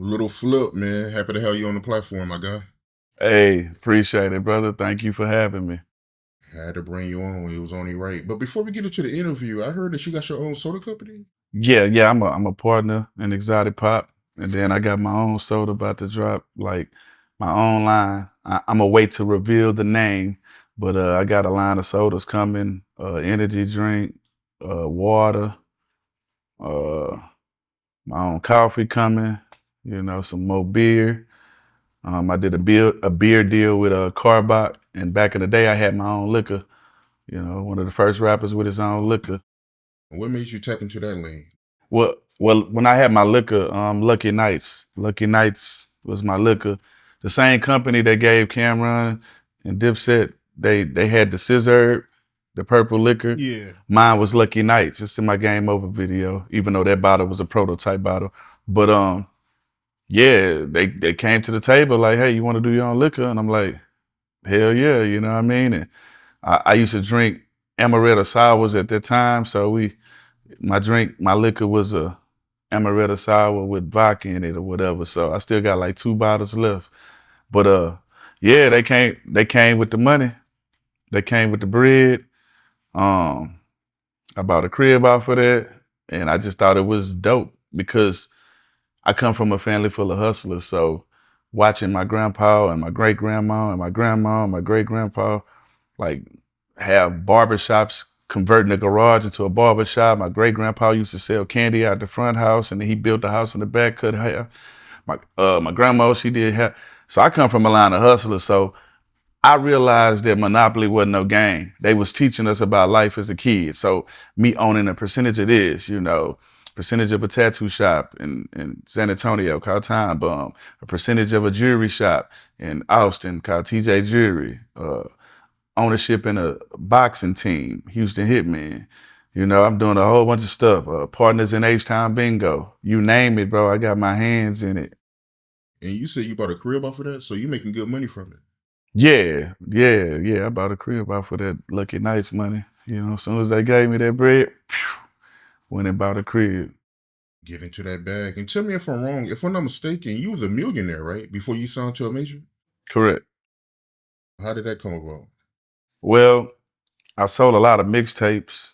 Little Flip, man. Happy to have you on the platform, my guy. Hey, appreciate it, brother. Thank you for having me. Had to bring you on when it was only right. But before we get into the interview, I heard that you got your own soda company. Yeah, I'm a partner in Exotic Pop, and then I got my own soda about to drop, like my own line. I'm gonna wait to reveal the name, but I got a line of sodas coming, energy drink, water, uh, my own coffee coming, some more beer. I did a beer deal with Carbach, and back in the day I had my own liquor. One of the first rappers with his own liquor. And what made you tap into that lane? Well, when I had my liquor, Lucky Nights was my liquor. The same company that gave Cameron and Dipset, they had the scissor, the purple liquor. Yeah. Mine was Lucky Nights. It's in my Game Over video, even though that bottle was a prototype bottle. But yeah, they came to the table like, hey, you want to do your own liquor? And I'm like, hell yeah, you know what I mean? And I used to drink amaretto sours at that time, so my liquor was a amaretto sour with vodka in it or whatever. So I still got like 2 bottles left. But yeah, they came with the money. They came with the bread. Um, I bought a crib off of that, and I just thought it was dope because I come from a family full of hustlers. So watching my grandpa and my great grandma and my grandma and my great grandpa like have barbershops converting a garage into a barber shop. My great grandpa used to sell candy out the front house, and then he built the house in the back, cut hair. My grandma, she did hair. So I come from a line of hustlers. So I realized that Monopoly wasn't no game. They was teaching us about life as a kid. So me owning a percentage of this, percentage of a tattoo shop in San Antonio called Time Bomb, a percentage of a jewelry shop in Austin called TJ Jewelry, ownership in a boxing team, Houston Hitmen. I'm doing a whole bunch of stuff. Partners in H-Town Bingo. You name it, bro. I got my hands in it. And you said you bought a crib off of that, so you making good money from it. Yeah. I bought a crib out for that Lucky Nights money. As soon as they gave me that bread, went and bought a crib. Get into that bag. And tell me if I'm wrong. If I'm not mistaken, you was a millionaire, right? Before you signed to a major? Correct. How did that come about? Well, I sold a lot of mixtapes.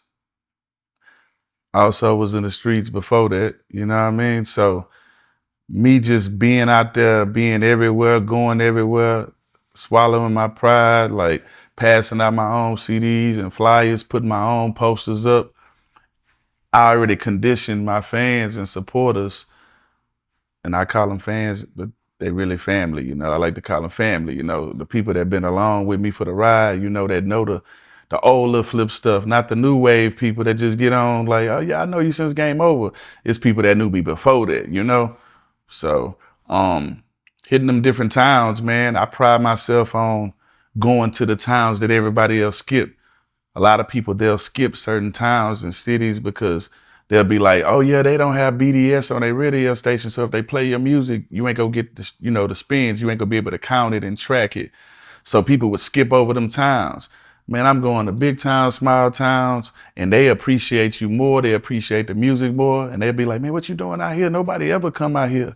I also was in the streets before that. You know what I mean? So me just being out there, being everywhere, going everywhere, swallowing my pride, like passing out my own CDs and flyers, putting my own posters up. I already conditioned my fans and supporters, and I call them fans, but they really family. I like to call them family. The people that been along with me for the ride. That know the old Lil Flip stuff, not the new wave people that just get on like, oh yeah, I know you since Game Over. It's people that knew me before that. So, um, hitting them different towns, man. I pride myself on going to the towns that everybody else skip. A lot of people, they'll skip certain towns and cities because they'll be like, oh yeah, they don't have BDS on their radio station. So if they play your music, you ain't gonna get the spins. You ain't gonna be able to count it and track it. So people would skip over them towns. Man, I'm going to big towns, small towns, and they appreciate you more. They appreciate the music more. And they'll be like, man, what you doing out here? Nobody ever come out here.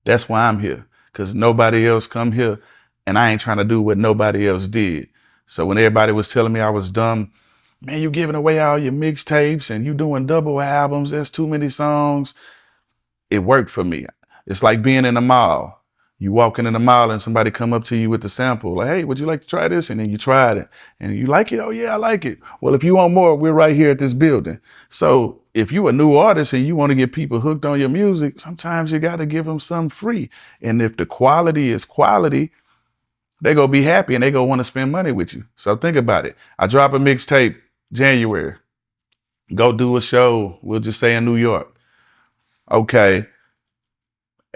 That's why I'm here, because nobody else come here, and I ain't trying to do what nobody else did. So when everybody was telling me I was dumb, man, you giving away all your mixtapes and you doing double albums, that's too many songs. It worked for me. It's like being in a mall. You walking in the mall and somebody come up to you with the sample, like, hey, would you like to try this? And then you tried it. And you like it? Oh yeah, I like it. Well, if you want more, we're right here at this building. So if you a new artist and you want to get people hooked on your music, sometimes you got to give them something free. And if the quality is quality, they gonna be happy and they gonna want to spend money with you. So think about it. I drop a mixtape January, go do a show, we'll just say in New York. Okay,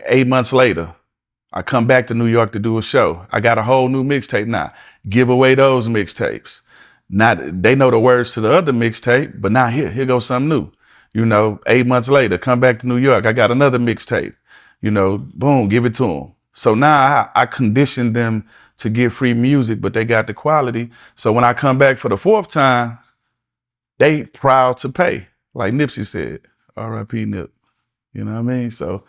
8 months later, I come back to New York to do a show. I got a whole new mixtape now. Give away those mixtapes. Not they know the words to the other mixtape, but now here goes something new. 8 months later, come back to New York. I got another mixtape. Boom, give it to them. So now I conditioned them to get free music, but they got the quality. So when I come back for the fourth time, they proud to pay. Like Nipsey said, R.I.P. Nip. You know what I mean? So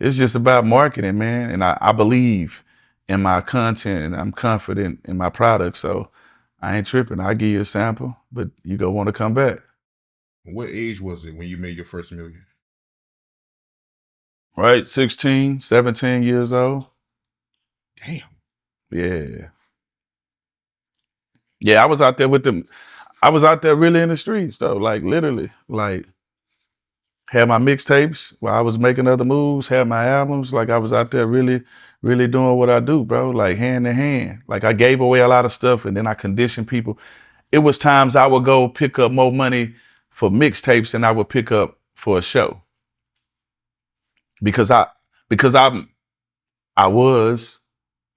it's just about marketing, man. And I believe in my content and I'm confident in my product. So I ain't tripping. I'll give you a sample, but you go want to come back. What age was it when you made your first million? Right? 16, 17 years old. Damn. Yeah. Yeah, I was out there with them. I was out there really in the streets though, like literally. Like had my mixtapes while I was making other moves, had my albums. Like I was out there really, really doing what I do, bro. Like hand in hand. Like I gave away a lot of stuff and then I conditioned people. It was times I would go pick up more money for mixtapes than I would pick up for a show. Because I was,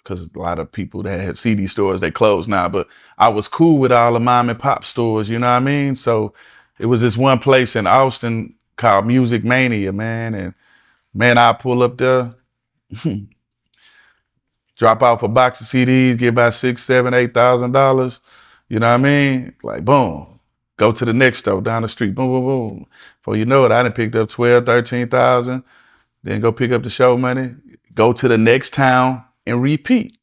because a lot of people that had CD stores, they closed now, but I was cool with all the mom and pop stores, you know what I mean? So it was this one place in Austin called Music Mania, man. And man, I pull up there, drop off a box of CDs, get about $6, $7, $8,000. You know what I mean? Like boom. Go to the next store down the street. Boom, boom, boom. Before you know it, I done picked up 12, 13,000. Then go pick up the show money. Go to the next town and repeat.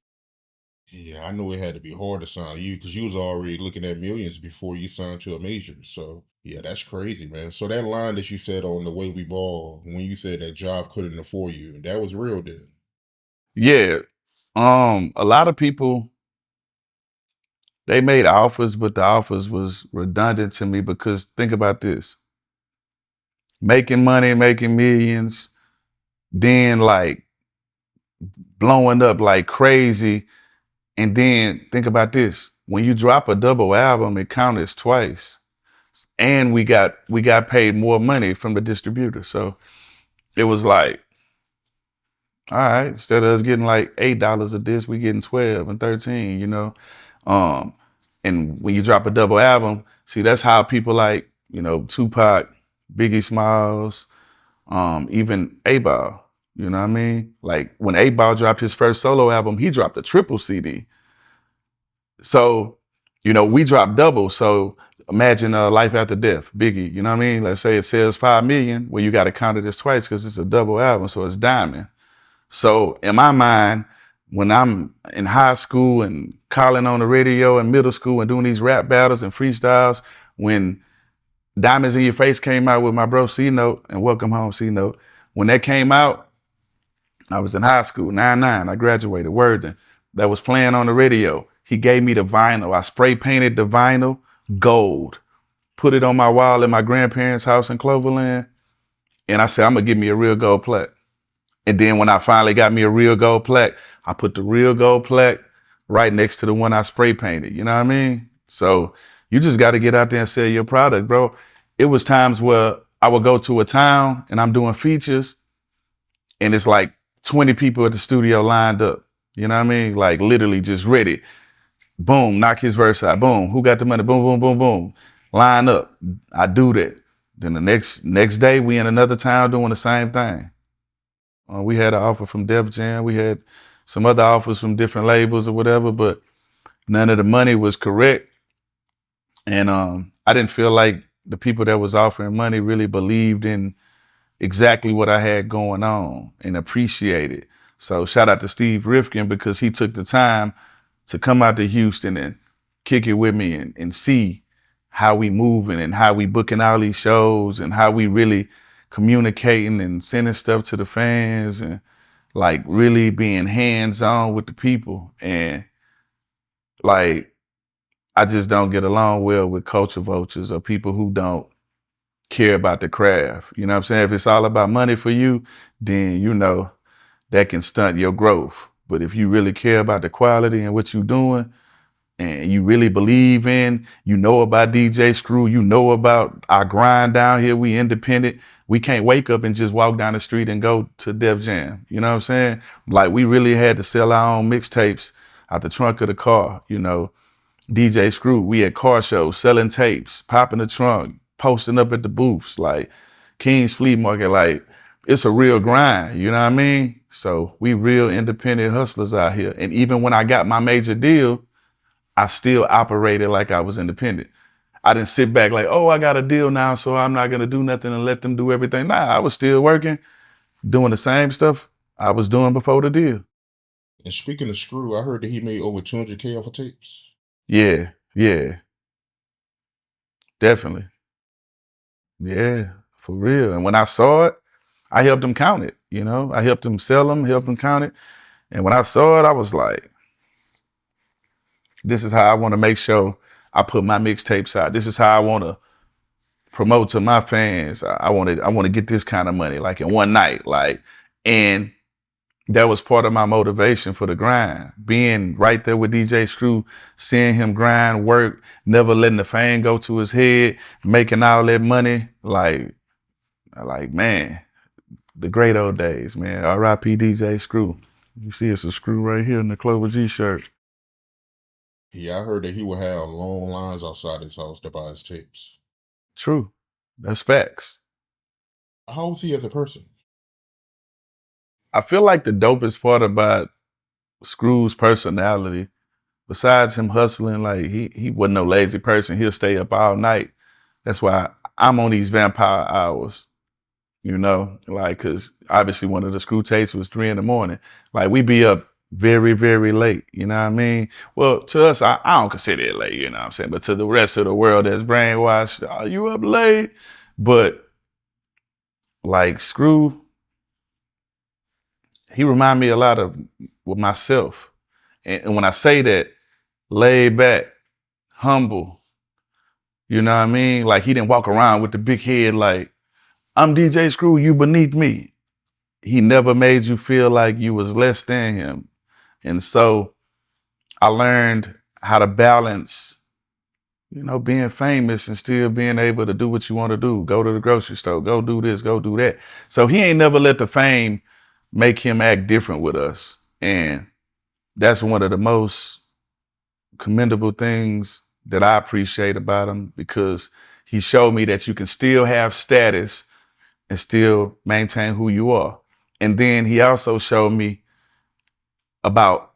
Yeah, I know it had to be hard to sign you because you was already looking at millions before you signed to a major. So yeah, that's crazy, man. So that line that you said on the way we ball when you said that Job couldn't afford you, that was real then. Yeah. A lot of people they made offers, but the offers was redundant to me because think about this. Making money, making millions, then like blowing up like crazy. And then think about this. When you drop a double album, it counts twice. And we got paid more money from the distributor. So it was like, all right, instead of us getting like $8 a disc, we getting 12 and 13, you know. Um, and when you drop a double album, see that's how people like, Tupac, Biggie Smalls, even A-Ball, you know what I mean? Like when A-Ball dropped his first solo album, he dropped a triple CD. So, we dropped double. So imagine Life After Death, Biggie, you know what I mean? Let's say it sells 5 million, well, you got to count it as twice because it's a double album, so it's diamond. So in my mind, when I'm in high school and calling on the radio in middle school and doing these rap battles and freestyles, when Diamonds in Your Face came out with my bro C Note and Welcome Home C Note, when that came out, I was in high school, 9-9. I graduated, Worthing. That was playing on the radio. He gave me the vinyl. I spray painted the vinyl gold, put it on my wall in my grandparents' house in Cloverland, and I said, I'm gonna give me a real gold plaque. And then when I finally got me a real gold plaque, I put the real gold plaque right next to the one I spray painted. You know what I mean? So you just got to get out there and sell your product, bro. It was times where I would go to a town and I'm doing features and it's like 20 people at the studio lined up. You know what I mean? Like literally just ready. Boom, knock his verse out. Boom, who got the money? Boom, boom, boom, boom. Line up. I do that. Then the next day we in another town doing the same thing. We had an offer from Def Jam. We had some other offers from different labels or whatever, but none of the money was correct. And I didn't feel like the people that was offering money really believed in exactly what I had going on and appreciated. So shout out to Steve Rifkin because he took the time to come out to Houston and kick it with me and see how we moving and how we booking all these shows and how we really communicating and sending stuff to the fans and like really being hands on with the people. And like, I just don't get along well with culture vultures or people who don't care about the craft. You know what I'm saying? If it's all about money for you, then that can stunt your growth. But if you really care about the quality and what you're doing, and you really believe in, about DJ Screw, about our grind down here, we independent. We can't wake up and just walk down the street and go to Def Jam. You know what I'm saying? Like we really had to sell our own mixtapes out the trunk of the car, DJ Screw, we at car shows, selling tapes, popping the trunk, posting up at the booths, like King's Flea Market, like it's a real grind, you know what I mean? So we real independent hustlers out here. And even when I got my major deal, I still operated like I was independent. I didn't sit back like, oh, I got a deal now, so I'm not gonna do nothing and let them do everything. Nah, I was still working, doing the same stuff I was doing before the deal. And speaking of Screw, I heard that he made over 200K off of tapes. Yeah, yeah, definitely. Yeah, for real. And when I saw it, I helped him count it. You know, I helped him sell them, helped him count it. And when I saw it, I was like, this is how I want to make sure I put my mixtapes out. This is how I want to promote to my fans. I want to get this kind of money, like in one night. Like, and that was part of my motivation for the grind. Being right there with DJ Screw, seeing him grind, work, never letting the fame go to his head, making all that money. Like man, the great old days, man. R.I.P. DJ Screw. You see, it's a screw right here in the Clover G shirt. Yeah, I heard that he would have long lines outside his house to buy his tapes. True. That's facts. How was he as a person? I feel like the dopest part about Screw's personality, besides him hustling, like he wasn't no lazy person. He'll stay up all night. That's why I'm on these vampire hours. You know, like, cause obviously one of the Screw tapes was 3 in the morning. Like we be up very, very late. You know what I mean? Well, to us, I don't consider it late. You know what I'm saying? But to the rest of the world that's brainwashed, oh, you up late? But like Screw, he remind me a lot of with myself. And when I say that, laid back, humble, you know what I mean? Like he didn't walk around with the big head like, I'm DJ Screw, you beneath me. He never made you feel like you was less than him. And so I learned how to balance, you know, being famous and still being able to do what you want to do. Go to the grocery store, go do this, go do that. So he ain't never let the fame make him act different with us. And that's one of the most commendable things that I appreciate about him, because he showed me that you can still have status and still maintain who you are. And then he also showed me about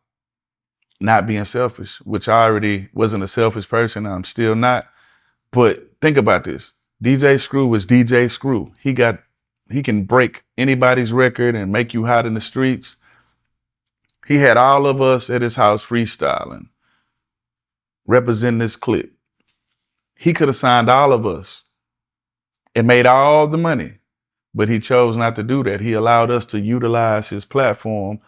not being selfish, which I already wasn't a selfish person. I'm still not. But think about this. DJ Screw was DJ Screw. He can break anybody's record and make you hot in the streets. He had all of us at his house freestyling, representing this clip. He could have signed all of us and made all the money, but he chose not to do that. He allowed us to utilize his platform,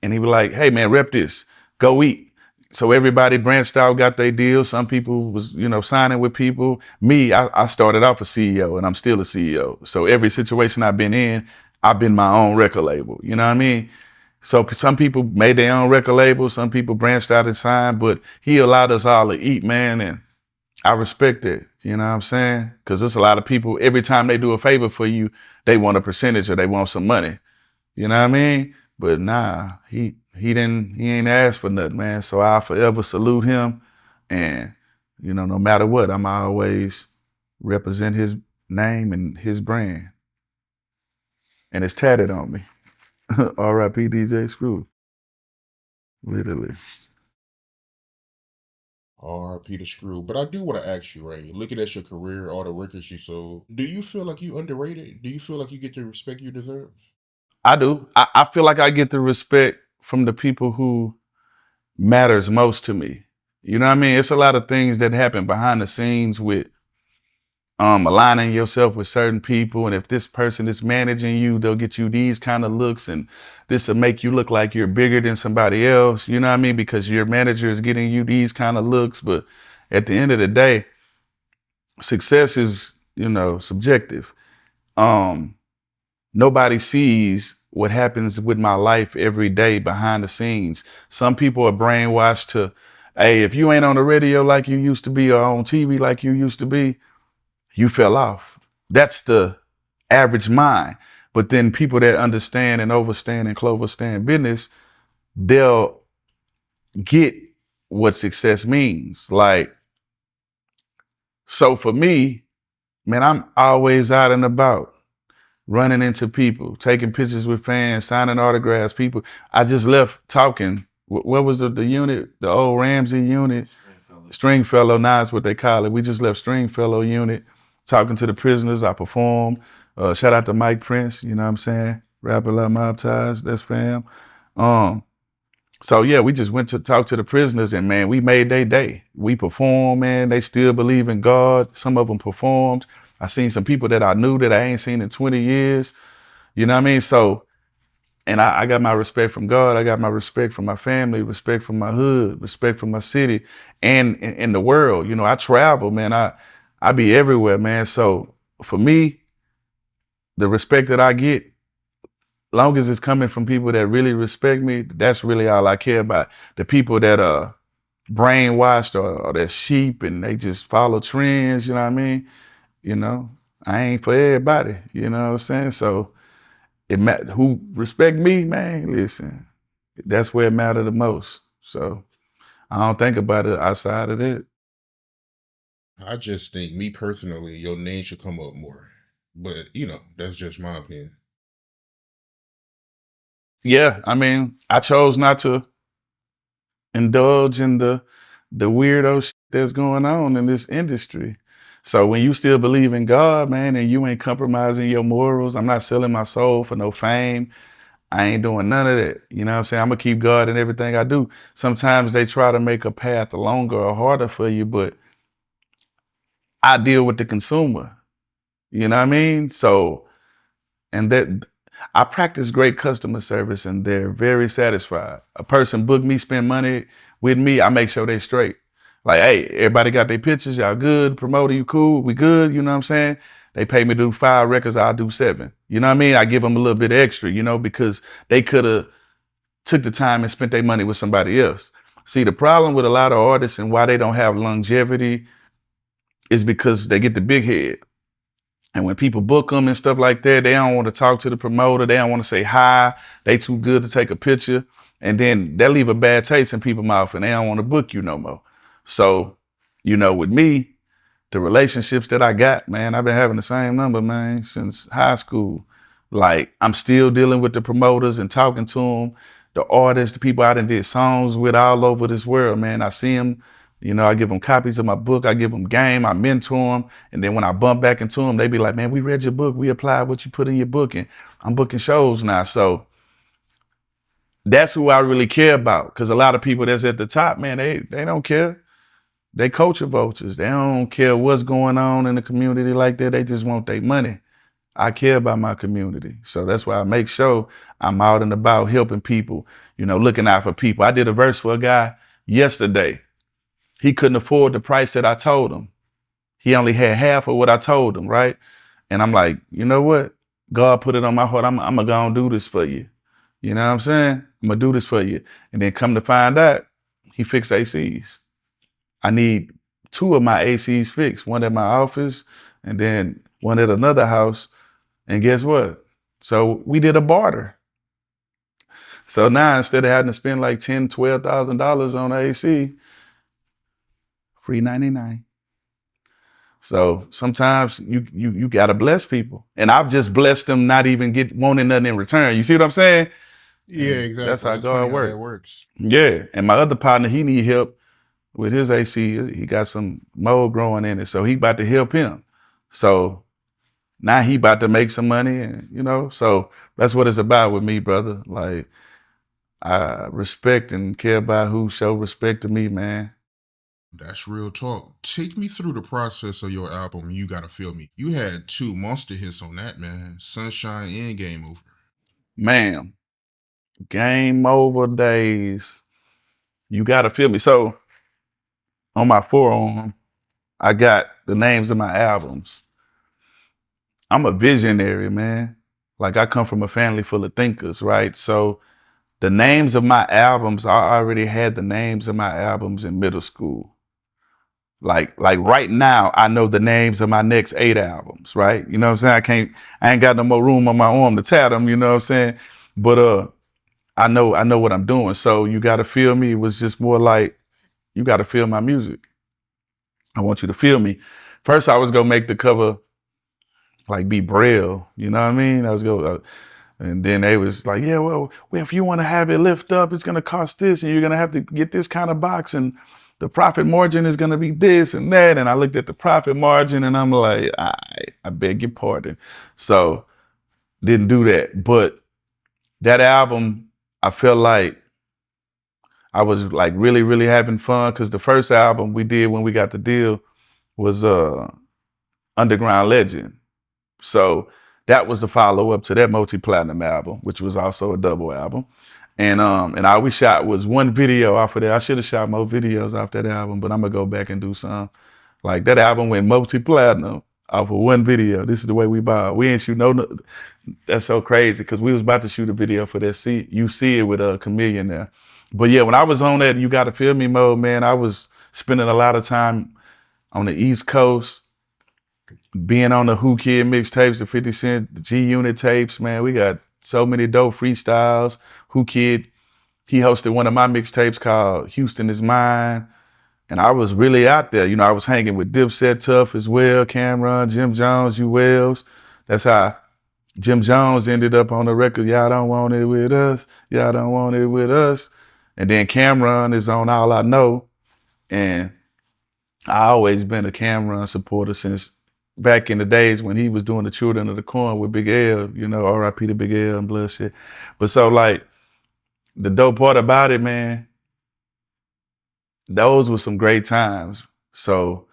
and he was like, hey man, rep this, go eat. So everybody branched out, got their deals. Some people was, you know, signing with people. Me, I started off a CEO and I'm still a CEO. So every situation I've been in, I've been my own record label. You know what I mean? So some people made their own record label. Some people branched out and signed, but he allowed us all to eat, man. And I respect it. You know what I'm saying? Because there's a lot of people, every time they do a favor for you, they want a percentage or they want some money. You know what I mean? But nah, he ain't asked for nothing, man. So I'll forever salute him. And, you know, no matter what, I'm always represent his name and his brand. And it's tatted on me. R.I.P. DJ Screw. Literally. R.I.P. the Screw. But I do want to ask you, Ray, looking at your career, all the records you sold, do you feel like you underrated? Do you feel like you get the respect you deserve? I do. I feel like I get the respect from the people who matters most to me. You know what I mean? It's a lot of things that happen behind the scenes with aligning yourself with certain people. And if this person is managing you, they'll get you these kind of looks, and this will make you look like you're bigger than somebody else. You know what I mean? Because your manager is getting you these kind of looks. But at the end of the day, success is, you know, subjective. Um, Nobody sees what happens with my life every day behind the scenes. Some people are brainwashed to, hey, if you ain't on the radio like you used to be or on TV like you used to be, you fell off. That's the average mind. But then people that understand and overstand and clover stand business, they'll get what success means. Like, so for me, man, I'm always out and about, running into people, taking pictures with fans, signing autographs. People, I just left talking. What was the unit? The old Ramsey unit? Stringfellow, now is what they call it. We just left Stringfellow unit, talking to the prisoners. I performed. Shout out to Mike Prince, you know what I'm saying? Rapper like Mob Ties, that's fam. Um, so yeah, we just went to talk to the prisoners, and man, we made their day. We performed, man. They still believe in God. Some of them performed. I seen some people that I knew that I ain't seen in 20 years. You know what I mean? So, and I got my respect from God. I got my respect from my family, respect from my hood, respect from my city, and in the world. You know, I travel, man. I be everywhere, man. So for me, the respect that I get, long as it's coming from people that really respect me, that's really all I care about. The people that brainwashed or they're sheep and they just follow trends, you know what I mean? You know, I ain't for everybody, you know what I'm saying? So who respect me, man, listen, that's where it matter the most. So I don't think about it outside of that. I just think, me personally, your name should come up more. But that's just my opinion. Yeah, I mean, I chose not to indulge in the weirdo shit that's going on in this industry. So when you still believe in God, man, and you ain't compromising your morals, I'm not selling my soul for no fame. I ain't doing none of that. You know what I'm saying? I'm gonna keep God in everything I do. Sometimes they try to make a path longer or harder for you, but I deal with the consumer. You know what I mean? So, and that I practice great customer service and they're very satisfied. A person book me, spend money with me, I make sure they straight. Like, hey, everybody got their pictures, y'all good, promoter, you cool, we good, you know what I'm saying? They pay me to do 5 records, I'll do 7. You know what I mean? I give them a little bit extra, because they could have took the time and spent their money with somebody else. See, the problem with a lot of artists and why they don't have longevity is because they get the big head. And when people book them and stuff like that, they don't want to talk to the promoter. They don't want to say hi. They too good to take a picture. And then they leave a bad taste in people's mouth and they don't want to book you no more. So, with me, the relationships that I got, man, I've been having the same number, man, since high school. Like, I'm still dealing with the promoters and talking to them, the artists, the people I done did songs with all over this world, man. I see them, I give them copies of my book. I give them game. I mentor them. And then when I bump back into them, they be like, man, we read your book. We applied what you put in your book. And I'm booking shows now. So that's who I really care about. Because a lot of people that's at the top, man, they don't care. They culture vultures. They don't care what's going on in the community like that. They just want their money. I care about my community. So that's why I make sure I'm out and about helping people, looking out for people. I did a verse for a guy yesterday. He couldn't afford the price that I told him. He only had half of what I told him, right? And I'm like, you know what? God put it on my heart. I'm going to go and do this for you. You know what I'm saying? I'm going to do this for you. And then come to find out, he fixed ACs. I need 2 of my ACs fixed, one at my office and then one at another house. And guess what? So we did a barter. So now instead of having to spend like $10,000, $12,000 on AC, free 99. So sometimes you gotta bless people. And I've just blessed them not even wanting nothing in return. You see what I'm saying? Yeah, And that's exactly. how It's funny God how that works. works. Yeah. And my other partner, he need help with his AC. He got some mold growing in it. So he about to help him. So now he about to make some money and so that's what it's about with me, brother. Like I respect and care about who show respect to me, man. That's real talk. Take me through the process of your album, You Gotta Feel Me. You had 2 monster hits on that, man. Sunshine and Game Over. Man, game over days. You gotta feel me. So on my forearm, I got the names of my albums. I'm a visionary, man. Like I come from a family full of thinkers, right? So the names of my albums, I already had the names of my albums in middle school. Like right now, I know the names of my next 8 albums, right? You know what I'm saying? I ain't got no more room on my arm to tat them, you know what I'm saying? But I know what I'm doing. So you gotta feel me. It was just more like you gotta feel my music. I want you to feel me. First, I was gonna make the cover like be braille. You know what I mean? I was going, and then they was like, yeah, well, if you want to have it lift up, it's gonna cost this, and you're gonna have to get this kind of box, and the profit margin is gonna be this and that. And I looked at the profit margin, and I'm like, I beg your pardon. So didn't do that, but that album, I felt like I was like really, really having fun because the first album we did when we got the deal was Underground Legend. So that was the follow up to that multi-platinum album, which was also a double album. And all we shot was one video off of that. I should have shot more videos off that album, but I'm gonna go back and do some. Like that album went multi-platinum off of one video. This is the way we buy. We ain't shoot no. That's so crazy because we was about to shoot a video for that. See, you see it with a Chameleon there. But yeah, when I was on that, you got to feel me mode, man. I was spending a lot of time on the East Coast, being on the Who Kid mixtapes, the 50 Cent, the G Unit tapes, man. We got so many dope freestyles. Who Kid, he hosted one of my mixtapes called Houston Is Mine. And I was really out there. You know, I was hanging with Dipset Tough as well, Cameron, Jim Jones, U Wells. That's how Jim Jones ended up on the record. Y'all don't want it with us. Y'all don't want it with us. And then Cameron is on All I Know. And I always been a Cameron supporter since back in the days when he was doing the Children of the Corn with Big L, you know, R.I.P. to Big L and blood shit. But so like the dope part about it, man, those were some great times. So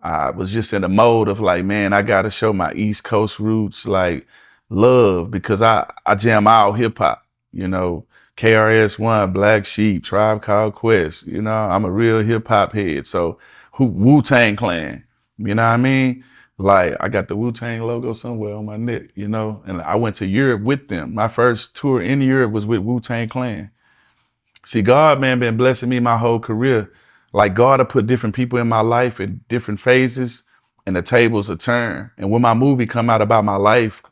I was just in the mode of like, man, I gotta show my East Coast roots like love because I jam all hip hop, you know, KRS-One, Black Sheep, Tribe Called Quest, you know, I'm a real hip hop head. So Wu-Tang Clan, you know what I mean? Like I got the Wu-Tang logo somewhere on my neck, you know, and I went to Europe with them. My first tour in Europe was with Wu-Tang Clan. See, God, man, been blessing me my whole career. Like God will put different people in my life in different phases and the tables will turn. And when my movie come out about my life,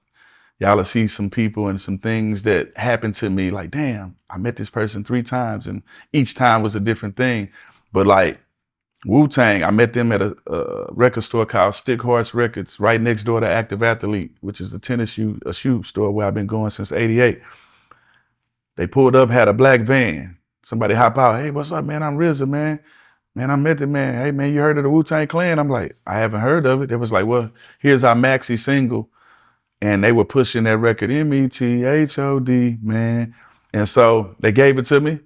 y'all will see some people and some things that happened to me. Like, damn, I met this person 3 times and each time was a different thing. But like Wu-Tang, I met them at a record store called Stick Horse Records right next door to Active Athlete, which is a shoe store where I've been going since '88. They pulled up, had a black van. Somebody hop out. Hey, what's up, man? I'm RZA, man. Man, I met the man. Hey, man, you heard of the Wu-Tang Clan? I'm like, I haven't heard of it. They was like, well, here's our maxi single. And they were pushing that record, METHOD, man. And so they gave it to me.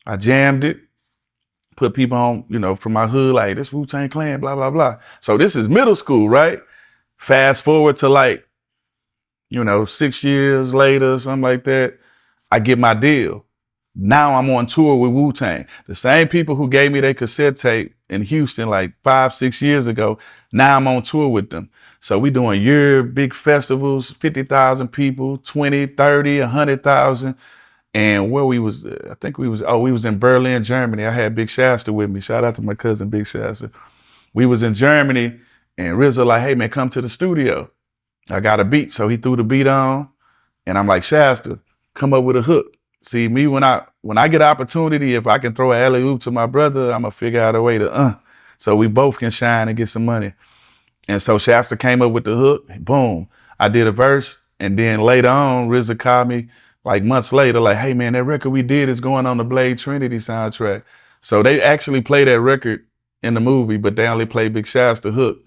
I jammed it, put people on, you know, from my hood, like, this Wu-Tang Clan, blah, blah, blah. So this is middle school, right? Fast forward to like, you know, 6 years later, something like that, I get my deal. Now I'm on tour with Wu-Tang. The same people who gave me their cassette tape in Houston like 5, 6 years ago, now I'm on tour with them. So we doing year big festivals, 50,000 people, 20, 30, 100,000. And where we was, I think we was in Berlin, Germany. I had Big Shasta with me. Shout out to my cousin, Big Shasta. We was in Germany and RZA like, hey man, come to the studio. I got a beat. So he threw the beat on and I'm like, Shasta, come up with a hook. See me when I get opportunity, if I can throw an alley oop to my brother, I'm gonna figure out a way to so we both can shine and get some money. And so Shasta came up with the hook, boom. I did a verse, and then later on, RZA called me like months later, like, hey man, that record we did is going on the Blade Trinity soundtrack. So they actually play that record in the movie, but they only play Big Shasta hook.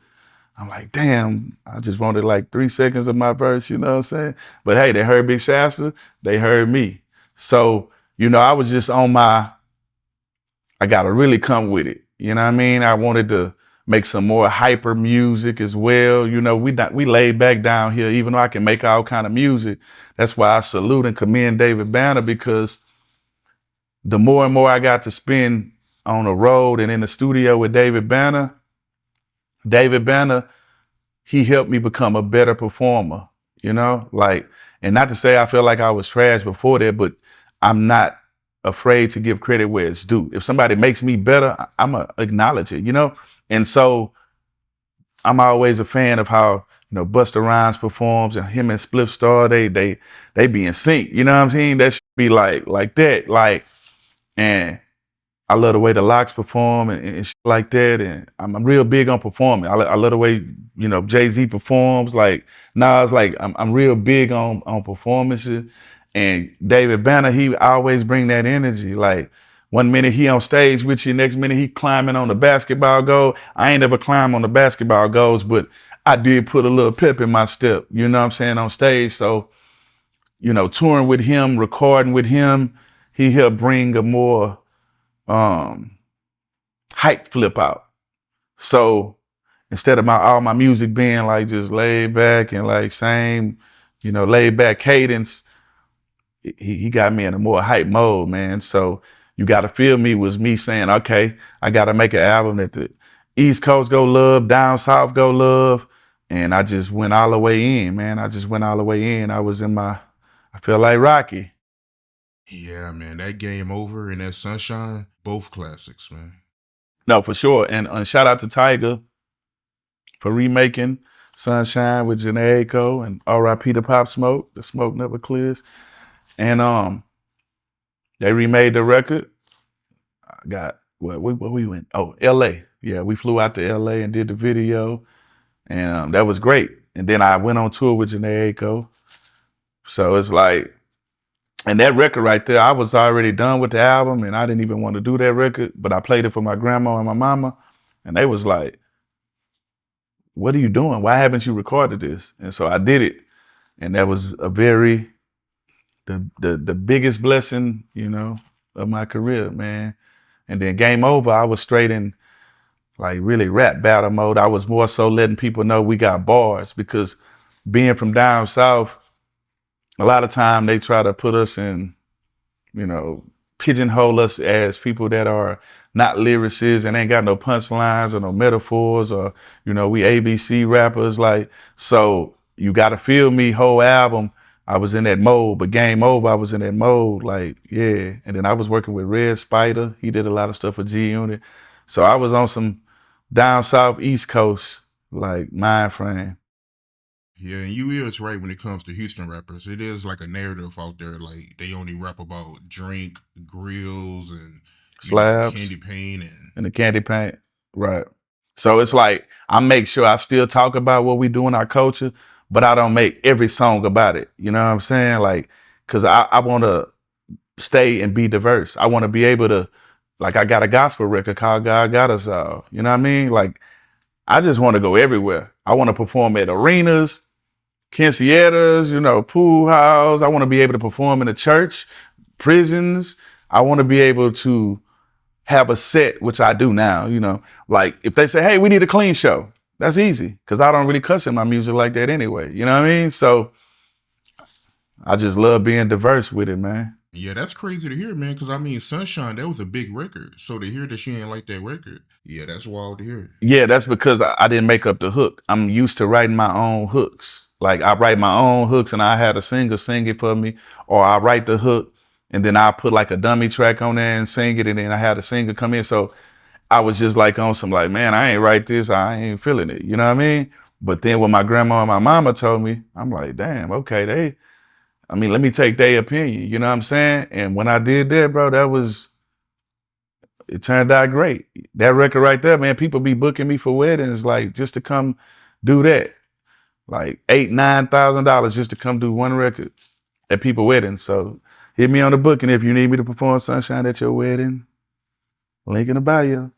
I'm like, damn, I just wanted like 3 seconds of my verse, you know what I'm saying? But hey, they heard Big Shasta, they heard me. So, you know, I was just on I gotta really come with it. You know what I mean? I wanted to make some more hyper music as well. You know, we laid back down here, even though I can make all kind of music. That's why I salute and commend David Banner, because the more and more I got to spend on the road and in the studio with David Banner, he helped me become a better performer, you know, like, and not to say I feel like I was trash before that, but I'm not afraid to give credit where it's due. If somebody makes me better, I'm gonna acknowledge it, you know? And so I'm always a fan of how, you know, Busta Rhymes performs and him and Spliff Star, they be in sync, you know what I'm saying? That should be like that, like, and I love the way the Locks perform and shit like that. And I'm real big on performing. I love the way, you know, Jay-Z performs. Like Nas, like I'm real big on performances. And David Banner, he always bring that energy. Like one minute he on stage with you, next minute he climbing on the basketball goal. I ain't ever climbed on the basketball goals, but I did put a little pep in my step, you know what I'm saying, on stage. So touring with him, recording with him, he helped bring a more um, hype flip out. So instead of all my music being like just laid back and like same, laid back cadence, he got me in a more hype mode, man. So You Gotta Feel Me was me saying, okay, I gotta make an album that the East Coast go love, down south go love. And I just went all the way in, man. I just went all the way in. I feel like Rocky. Yeah, man, that Game Over and that Sunshine, both classics, man. No, for sure. And shout out to Tiger for remaking Sunshine with Janae Aiko and R.I.P. to Pop Smoke. The smoke never clears. And they remade the record. I got where we went? Oh, L.A. Yeah, we flew out to L.A. and did the video, and that was great. And then I went on tour with Janae Aiko. So it's like, and that record right there, I was already done with the album, and I didn't even want to do that record, but I played it for my grandma and my mama, and they was like, "What are you doing? Why haven't you recorded this?" And so I did it, and that was a very the biggest blessing, of my career, man. And then Game Over, I was straight in like really rap battle mode. I was more so letting people know we got bars because being from down south, a lot of time they try to put us in, you know, pigeonhole us as people that are not lyricists and ain't got no punchlines or no metaphors or, we ABC rappers. Like, so You Gotta Feel Me whole album, I was in that mode, but Game Over, I was in that mode, like, yeah. And then I was working with Red Spider. He did a lot of stuff for G Unit. So I was on some down south East Coast, like mind frame. Yeah, and you is right when it comes to Houston rappers. It is like a narrative out there, like they only rap about drink, grills, and Slabs candy paint and and the candy paint. Right. So it's like I make sure I still talk about what we do in our culture, but I don't make every song about it. You know what I'm saying? Like, cause I want to stay and be diverse. I want to be able to, like, I got a gospel record called God Got Us All. You know what I mean? Like, I just want to go everywhere. I want to perform at arenas, quinceañeras, pool house. I want to be able to perform in a church, prisons. I want to be able to have a set, which I do now, like if they say, hey, we need a clean show, that's easy because I don't really cuss in my music like that anyway. You know what I mean? So I just love being diverse with it, man. yeah, that's crazy to hear, man. Because I mean, Sunshine, that was a big record. So to hear that she ain't like that record, yeah, that's wild to hear. Yeah, that's because I didn't make up the hook. I'm used to writing my own hooks. Like I write my own hooks and I had a singer sing it for me, or I write the hook and then I put like a dummy track on there and sing it, and then I had a singer come in. So I was just like on some like, man, I ain't write this, I ain't feeling it. You know what I mean? But then when my grandma and my mama told me, I'm like, damn, okay, let me take their opinion. You know what I'm saying? And when I did that, bro, it turned out great. That record right there, man, people be booking me for weddings, like just to come do that. Like $8,000-9,000 just to come do one record at people weddings. So hit me on the booking if you need me to perform Sunshine at your wedding. Link in the bio.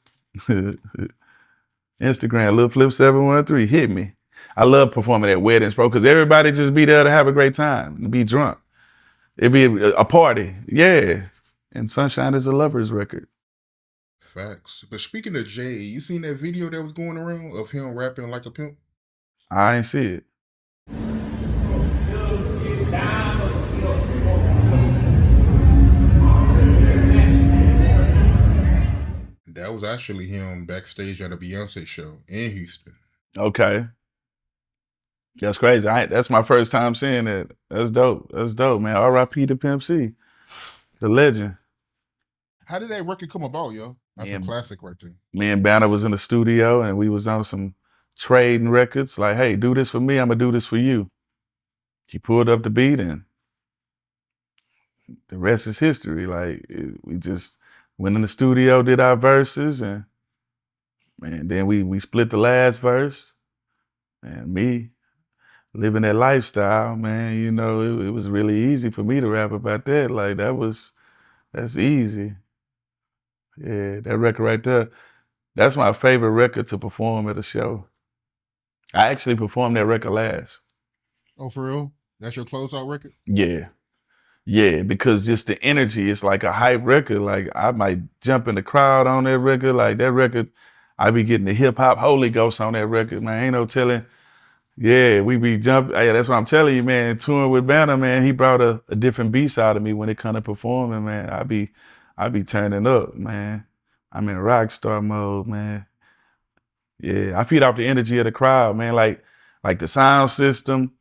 Instagram, Lil Flip 713. Hit me. I love performing at weddings, bro, because everybody just be there to have a great time and be drunk. It'd be a party. Yeah. And Sunshine is a lover's record. Facts. But speaking of Jay, you seen that video that was going around of him rapping like a pimp? I ain't see it. That was actually him backstage at a Beyonce show in Houston. Okay. That's crazy. That's my first time seeing it. That's dope. That's dope, man. R.I.P. to Pimp C, the legend. How did that record come about, yo? That's Me a and classic right there. me and Banner was in the studio and we was on some trading records. Like, hey, do this for me. I'm gonna do this for you. He pulled up the beat and the rest is history. Like we just went in the studio, did our verses, and man, then we split the last verse. And me living that lifestyle, man, it was really easy for me to rap about that. Like that's easy. Yeah, that record right there. That's my favorite record to perform at a show. I actually performed that record last. Oh, for real? That's your closeout record? Yeah. Yeah, because just the energy, it's like a hype record. Like I might jump in the crowd on that record. Like that record, I be getting the hip hop Holy Ghost on that record, man. Ain't no telling. Yeah, we be jumping. Hey, that's what I'm telling you, man. Touring with Banner, man, he brought a different beast out of me when it come to performing, man. I be turning up, man. I'm in rock star mode, man. Yeah, I feed off the energy of the crowd, man. Like the sound system,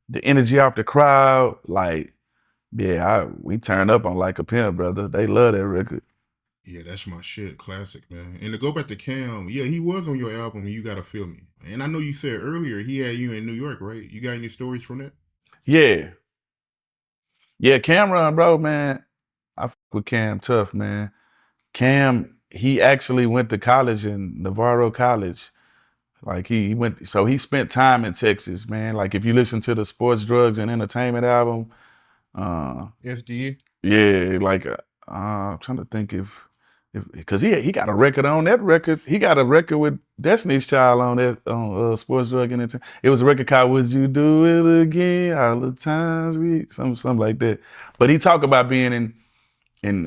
the energy off the crowd, like yeah, we turn up on Like a Pimp, brother. They love that record. Yeah, that's my shit. Classic, man. And to go back to Cam, yeah, he was on your album, You Gotta Feel Me. And I know you said earlier he had you in New York, right? You got any stories from that? Yeah, yeah, Cameron, bro, man. I fuck with Cam tough, man. Cam, he actually went to college in Navarro College. Like he went, so he spent time in Texas, man. Like if you listen to the Sports, Drugs, and Entertainment album, uh, SDA? yeah, like I'm trying to think if because he got a record on that record. He got a record with Destiny's Child on that on Sports Drug and it was a record called "Would You Do It Again?" All the times we something like that. But he talked about being in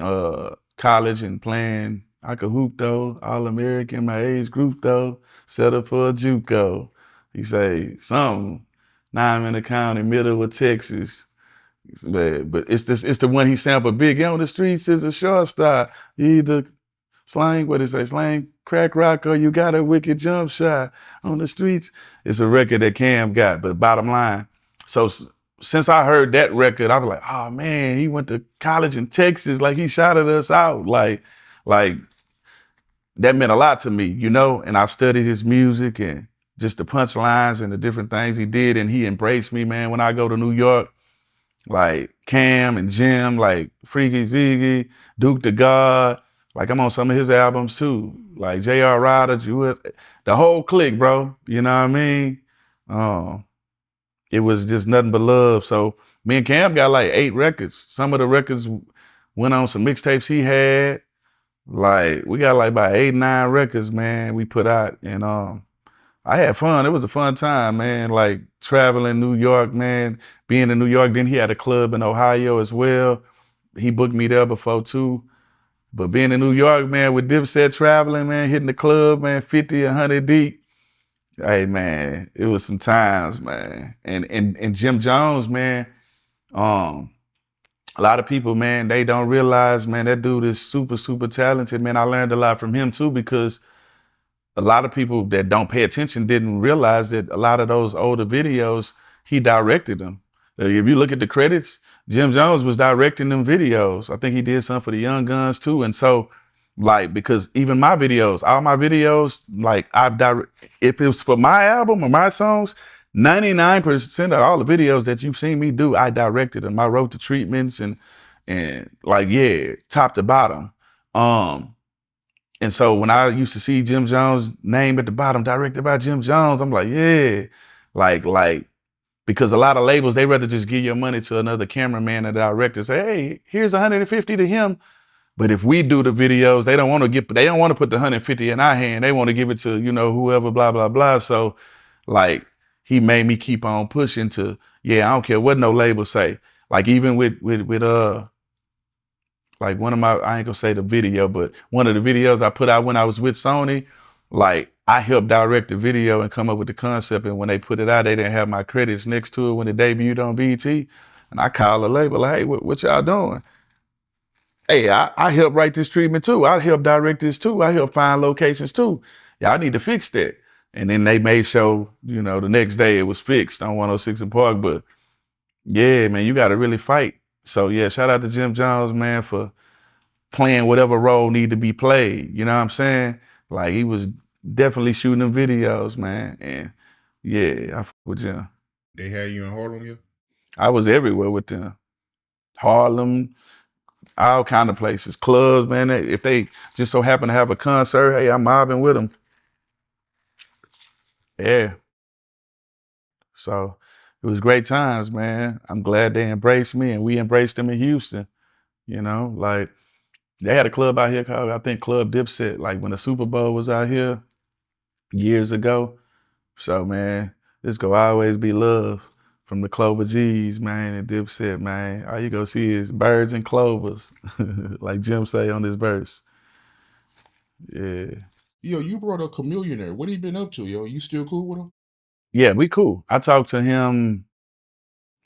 college and playing. I could hoop though, All American, my age group though, set up for a JUCO. He say something. Now I'm in the county, middle of Texas. But it's the one he sampled big on the streets is a shortstop. You either slang, what is that? Slang crack rock or you got a wicked jump shot on the streets. It's a record that Cam got, but bottom line. So since I heard that record, I was like, oh man, he went to college in Texas, like he shouted us out. Like that meant a lot to me, you know, and I studied his music and just the punchlines and the different things he did, and he embraced me, man. When I go to New York, like Cam and Jim, like Freaky Ziggy, Duke the God. Like I'm on some of his albums too, like J.R. Ryder, the whole clique, bro. You know what I mean? Um, it was just nothing but love. So me and Cam got like 8 records. Some of the records went on some mixtapes he had. Like we got like about 8, 9 records, man. We put out, and I had fun. It was a fun time, man. Like traveling New York, man. Being in New York, then he had a club in Ohio as well. He booked me there before too. But being in New York, man, with Dipset traveling, man, hitting the club, man, 50, 100 deep. Hey, man, it was some times, man. And Jim Jones, man, um, a lot of people, man, they don't realize, man, that dude is super, super talented, man. I learned a lot from him too because a lot of people that don't pay attention didn't realize that a lot of those older videos he directed them. If you look at the credits, Jim Jones was directing them videos. I think he did some for the Young Guns too. And so, like, because even my videos, all my videos, like if it was for my album or my songs, 99% of all the videos that you've seen me do, I directed them. I wrote the treatments and like yeah, top to bottom. Um, and so when I used to see Jim Jones' name at the bottom, directed by Jim Jones, I'm like, yeah, like because a lot of labels they rather just give your money to another cameraman or director, say, hey, here's 150 to him. But if we do the videos, they don't want to put the 150 in our hand. They want to give it to whoever, blah blah blah. So like he made me keep on pushing to yeah, I don't care what no label say. Like even with like one of my I ain't gonna say the video, but one of the videos I put out when I was with Sony, like I helped direct the video and come up with the concept. And when they put it out, they didn't have my credits next to it when it debuted on BET. And I called the label, like, hey, what y'all doing? Hey, I helped write this treatment too. I helped direct this too. I helped find locations too. Y'all need to fix that. And then they made sure, the next day it was fixed on 106 and Park. But yeah, man, you got to really fight. So yeah, shout out to Jim Jones, man, for playing whatever role need to be played. You know what I'm saying? Like he was definitely shooting them videos, man. And yeah, I fuck with Jim. They had you in Harlem, yeah? I was everywhere with them. Harlem, all kind of places, clubs, man. If they just so happen to have a concert, hey, I'm mobbing with them. Yeah. So it was great times, man. I'm glad they embraced me and we embraced them in Houston. Like they had a club out here called, I think, Club Dipset, like when the Super Bowl was out here years ago. So man, this gonna always be love. from the Clover G's, man, and Dipset, man. All you go see is birds and clovers, like Jim say on this verse. Yeah. Yo, you brought up Chameleonaire. What he been up to, yo? You still cool with him? Yeah, we cool. I talked to him.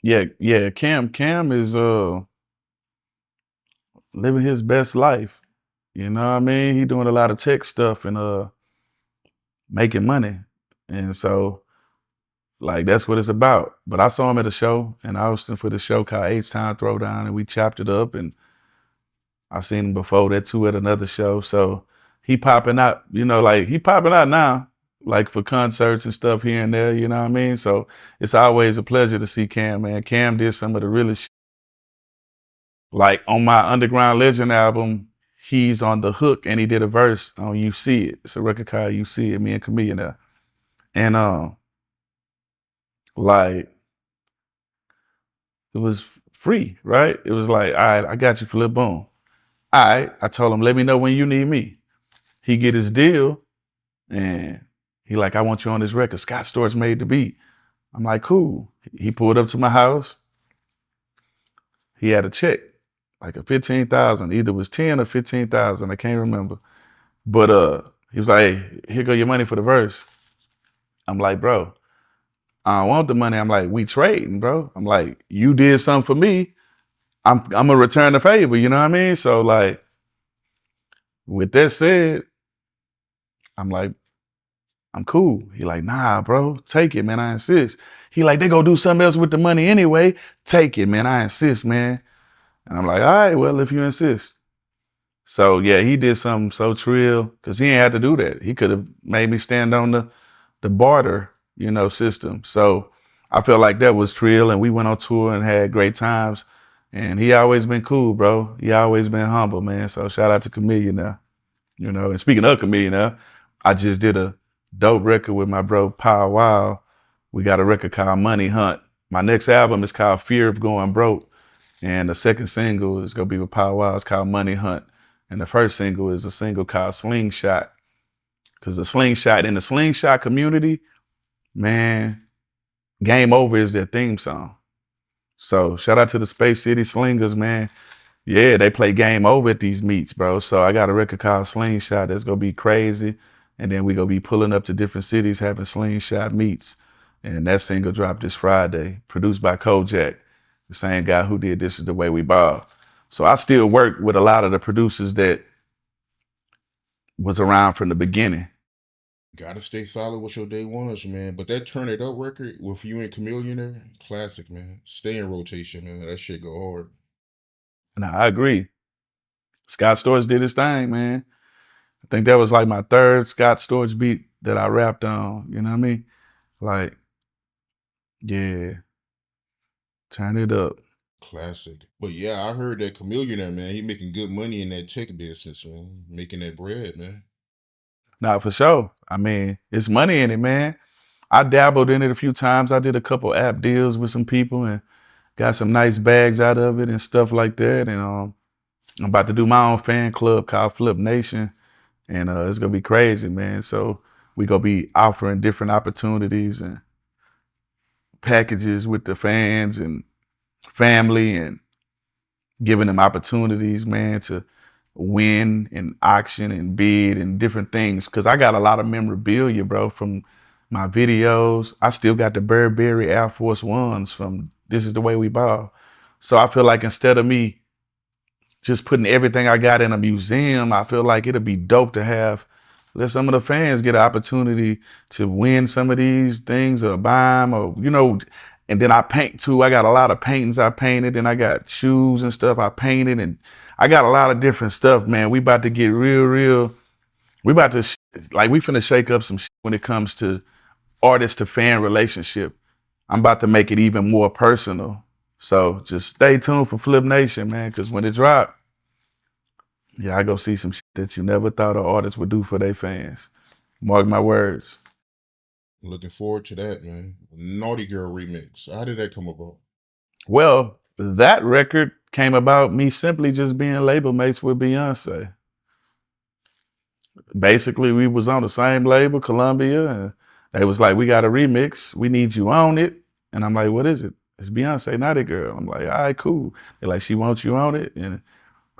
Yeah, yeah. Cam is living his best life. You know what I mean? He doing a lot of tech stuff and making money. And so like that's what it's about. But I saw him at a show in Austin for the show called H-Town Throwdown, and we chopped it up. And I seen him before that too at another show. So he popping out, like he popping out now, like for concerts and stuff here and there. You know what I mean? So it's always a pleasure to see Cam, man. Cam did some of the realest shit. Like on my Underground Legend album, he's on the hook and he did a verse on You See It. It's a record called You See It, me and Chameleon there. And like it was free, right? It was like, all right, I got you, Flip, boom. All right, I told him, let me know when you need me. He get his deal, and he like, I want you on this record. Scott Storch made the beat. I'm like, cool. He pulled up to my house. He had a check, like a 15,000. Either it was 10 or 15,000. I can't remember. But he was like, hey, here go your money for the verse. I'm like, bro, I don't want the money. I'm like, we trading, bro. I'm like, you did something for me. I'm gonna return the favor, you know what I mean? So like, with that said, I'm like, I'm cool. He like, nah, bro, take it, man. I insist. He like, they gonna do something else with the money anyway. Take it, man. I insist, man. And I'm like, all right, well, if you insist. So yeah, he did something so trill because he ain't had to do that. He could have made me stand on the barter, system. So I felt like that was trill, and we went on tour and had great times. And he always been cool, bro. He always been humble, man. So shout out to Chameleon now. And speaking of Chameleon now, I just did a dope record with my bro Power Wow. We got a record called Money Hunt. My next album is called Fear of Going Broke. And the second single is gonna be with Power Wow. It's called Money Hunt. And the first single is a single called Slingshot. Cause the slingshot community, man, Game Over is their theme song. So shout out to the Space City Slingers, man. Yeah, they play Game Over at these meets, bro. So I got a record called Slingshot that's gonna be crazy. And then we gonna be pulling up to different cities having slingshot meets. And that single dropped this Friday, produced by Kojak, the same guy who did This Is the Way We Ball. So I still work with a lot of the producers that was around from the beginning. Gotta stay solid with your day ones, man. But that Turn It Up record with you and Chameleonaire, classic, man. Stay in rotation, man. That shit go hard. And I agree. Scott Storch did his thing, man. I think that was like my third Scott Storch beat that I rapped on. You know what I mean? Like, yeah, turn it up. Classic. But yeah, I heard that Chameleonaire, man, he making good money in that tech business, man. Making that bread, man. Nah, for sure. I mean, it's money in it, man. I dabbled in it a few times. I did a couple app deals with some people and got some nice bags out of it and stuff like that. And I'm about to do my own fan club called Flip Nation, and it's gonna be crazy, man. So we gonna be offering different opportunities and packages with the fans and family and giving them opportunities, man, to win and auction and bid and different things. Cause I got a lot of memorabilia, bro, from my videos. I still got the Burberry Air Force Ones from This Is the Way We Ball. So I feel like instead of me just putting everything I got in a museum, I feel like it'll be dope to have let some of the fans get an opportunity to win some of these things or buy them or, and then I paint too. I got a lot of paintings I painted and I got shoes and stuff I painted and I got a lot of different stuff, man. We about to get real. We about to, we finna shake up some shit when it comes to artist to fan relationship. I'm about to make it even more personal. So just stay tuned for Flip Nation, man, because when it drop, yeah, I go see some shit that you never thought an artist would do for their fans. Mark my words. Looking forward to that, man. Naughty Girl remix. How did that come about? Well, that record came about me simply just being label mates with Beyonce. Basically, we was on the same label, Columbia, and they was like, we got a remix. We need you on it. And I'm like, what is it? It's Beyonce, not it, girl. I'm like, all right, cool. They're like, she wants you on it, and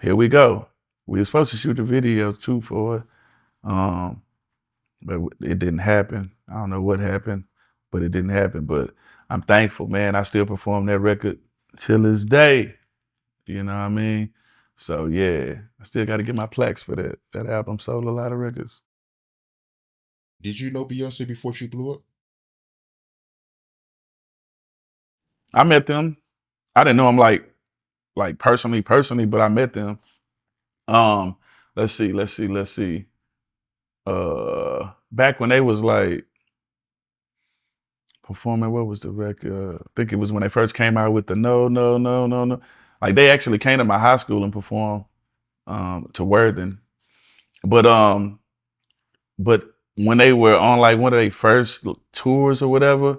here we go. We were supposed to shoot a video too for it, um, but it didn't happen. I don't know what happened, but it didn't happen. But I'm thankful, man. I still perform that record till this day. You know what I mean? So yeah, I still got to get my plaques for that. That album sold a lot of records. Did you know Beyonce before she blew up? I met them. I didn't know them like personally, but I met them. Um, let's see. Back when they was like performing, what was the record? I think it was when they first came out with the no, no, no, no, no. Like they actually came to my high school and performed to Worthing. But but when they were on like one of their first tours or whatever,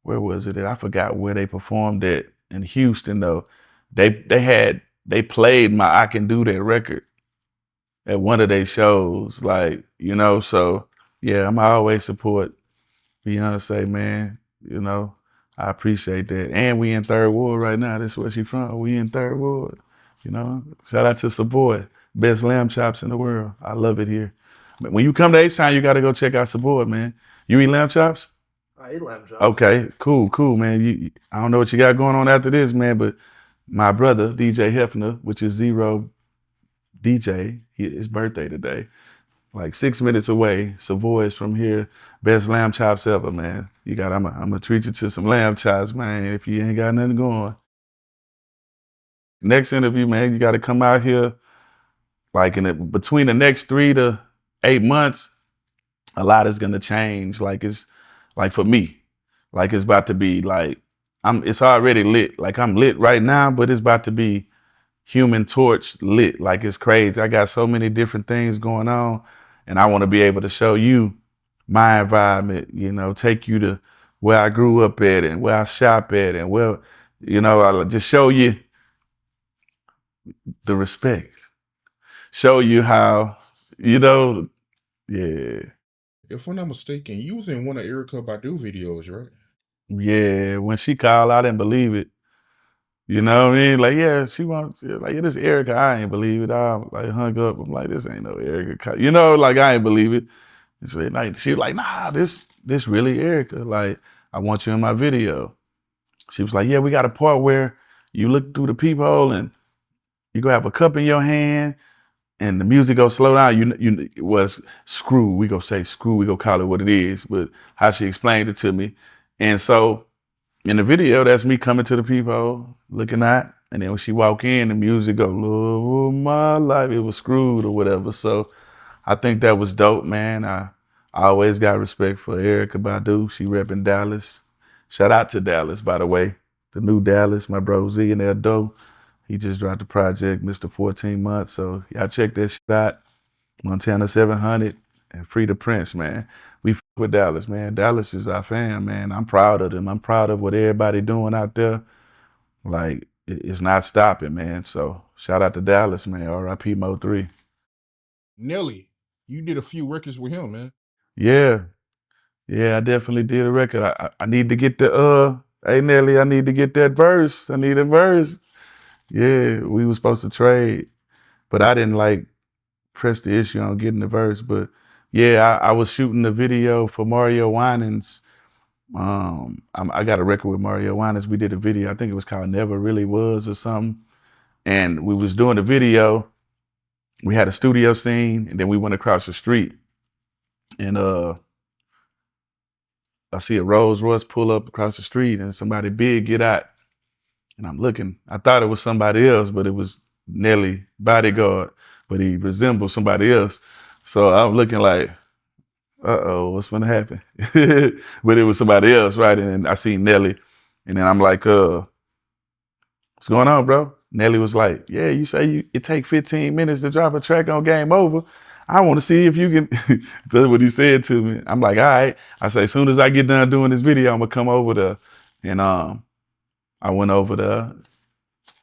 where was it at? I forgot where they performed at in Houston though. They played my I Can Do That record at one of their shows, like, so yeah, I'm always support Beyonce, man. You know, I appreciate that. And we in Third Ward right now. That's where she from. We in Third Ward. Shout out to Savoy, best lamb chops in the world. I love it here. But when you come to H-Town, you got to go check out Savoy, man. You eat lamb chops? I eat lamb chops. Okay, cool, man. I don't know what you got going on after this, man, but my brother, DJ Hefner, which is Zero DJ, his birthday today, like 6 minutes away. Savoy is from here. Best lamb chops ever, man. I'm gonna treat you to some lamb chops, man, if you ain't got nothing going. Next interview, man, you gotta come out here like between the next 3 to 8 months, a lot is gonna change. Like it's like for me, like it's about to be like it's already lit. Like I'm lit right now, but it's about to be Human Torch lit. Like it's crazy. I got so many different things going on, and I want to be able to show you my environment, take you to where I grew up at and where I shop at and where, I'll just show you the respect. Show you how, yeah. If I'm not mistaken, you was in one of Erica Badu videos, right? Yeah, when she called, I didn't believe it. You know what I mean? Like, yeah, she wants, like, yeah, this Erica, I ain't believe it. I like hung up. I'm like, this ain't no Erica. Like I ain't believe it. And so like she was like, nah, this really Erica. Like, I want you in my video. She was like, yeah, we got a part where you look through the peephole and you go have a cup in your hand and the music go slow down. It was screw. We go say screw. We go call it what it is. But how she explained it to me, and so in the video, that's me coming to the peephole, looking at, and then when she walk in, the music go, love of my life. It was screwed or whatever. So I think that was dope, man. I always got respect for Erykah Badu. She repping Dallas. Shout out to Dallas, by the way. The new Dallas, my bro Z and Eldo. He just dropped the project, Mr. 14 Months. So y'all check that shit out. Montana 700 and Free the Prince, man. We f with Dallas, man. Dallas is our fam, man. I'm proud of them. I'm proud of what everybody doing out there. Like, it's not stopping, man. So shout out to Dallas, man. R.I.P. Mo 3. Nelly, you did a few records with him, man. Yeah. Yeah, I definitely did a record. I need to get hey Nelly, I need to get that verse. I need a verse. Yeah, we were supposed to trade, but I didn't like press the issue on getting the verse. But yeah, I was shooting the video for Mario Winans. I got a record with Mario Winans. We did a video. I think it was called Never Really Was or something. And we was doing the video. We had a studio scene, and then we went across the street. And I see a Rolls Royce pull up across the street, and somebody big get out. And I'm looking. I thought it was somebody else, but it was Nelly bodyguard. But he resembled somebody else. So I'm looking like, what's gonna happen? But it was somebody else, right? And then I see Nelly, and then I'm like, what's going on, bro? Nelly was like, yeah, you say it take 15 minutes to drop a track on Game Over. I want to see if you can. That's what he said to me. I'm like, all right. I say, as soon as I get done doing this video, I'm gonna come over there. And I went over there,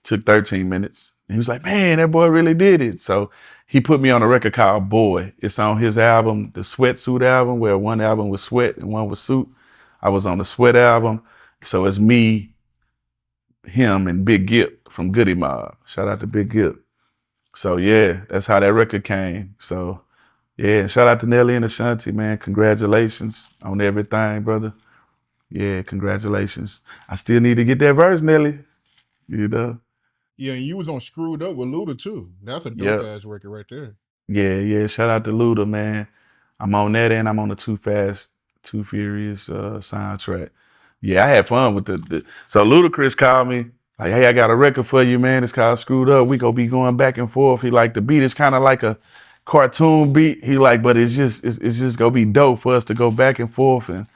took 13 minutes. And he was like, man, that boy really did it. So he put me on a record called Boy. It's on his album, the Sweatsuit album, where one album was Sweat and one was Suit. I was on the Sweat album. So it's me, him, and Big Gip from Goody Mob. Shout out to Big Gip. So yeah, that's how that record came. So yeah, shout out to Nelly and Ashanti, man. Congratulations on everything, brother. Yeah, congratulations. I still need to get that verse, Nelly. You know? Yeah, and you was on Screwed Up with Luda too. That's a dope Yep. ass record right there. Yeah, yeah. Shout out to Luda, man. I'm on that and I'm on the Too Fast, Too Furious soundtrack. Yeah, I had fun with the so Ludacris called me, like, hey, I got a record for you, man. It's called Screwed Up. We gonna be going back and forth. He like the beat is kind of like a cartoon beat. He like, but it's just gonna be dope for us to go back and forth. And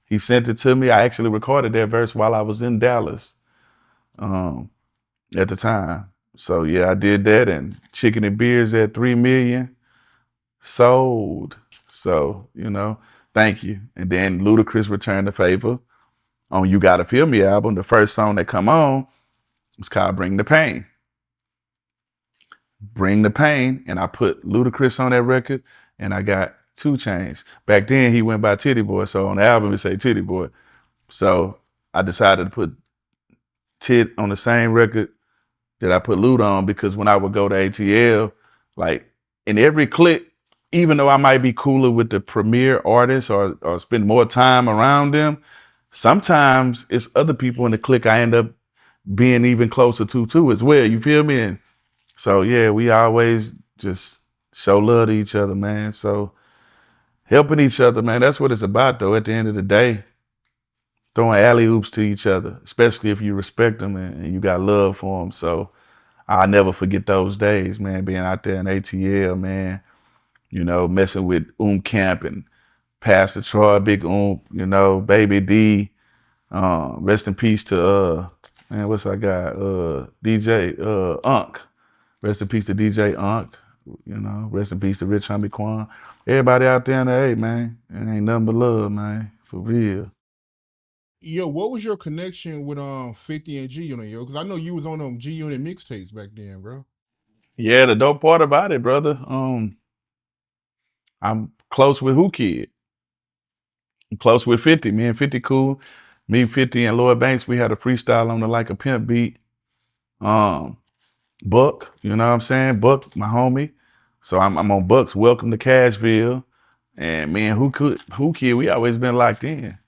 he sent it to me. I actually recorded that verse while I was in Dallas um, at the time. So yeah, I did that, and Chicken and Beers at 3 million sold. So thank you. And then Ludacris returned the favor on "You Gotta Feel Me" album. The first song that come on was called "Bring the Pain." Bring the Pain, and I put Ludacris on that record, and I got 2 Chainz. Back then he went by Titty Boy, so on the album it say Titty Boy. So I decided to put Tit on the same record that I put Luda on, because when I would go to ATL, like in every clip, even though I might be cooler with the premier artists or spend more time around them, sometimes it's other people in the clique I end up being even closer to too as well. You feel me? And so yeah, we always just show love to each other, man. So helping each other, man, that's what it's about though. At the end of the day, throwing alley oops to each other, especially if you respect them and you got love for them. So I'll never forget those days, man, being out there in ATL, man, messing with Camp and Pastor Troy, Big Baby D. Rest in peace to man, what's I got? DJ Unk. Rest in peace to DJ Unk. Rest in peace to Rich Homie Quan. Everybody out there in the A, man. It ain't nothing but love, man. For real. Yo, what was your connection with 50 and G Unit, yo? Because I know you was on them G Unit mixtapes back then, bro. Yeah, the dope part about it, brother. I'm close with Who Kid. I'm close with 50. Me and 50 cool. Me, 50, and Lloyd Banks, we had a freestyle on the Like a Pimp beat. Um, Buck, you know what I'm saying? Buck, my homie. So I'm on Buck's Welcome to Cashville. And man, Who Kid, we always been locked in.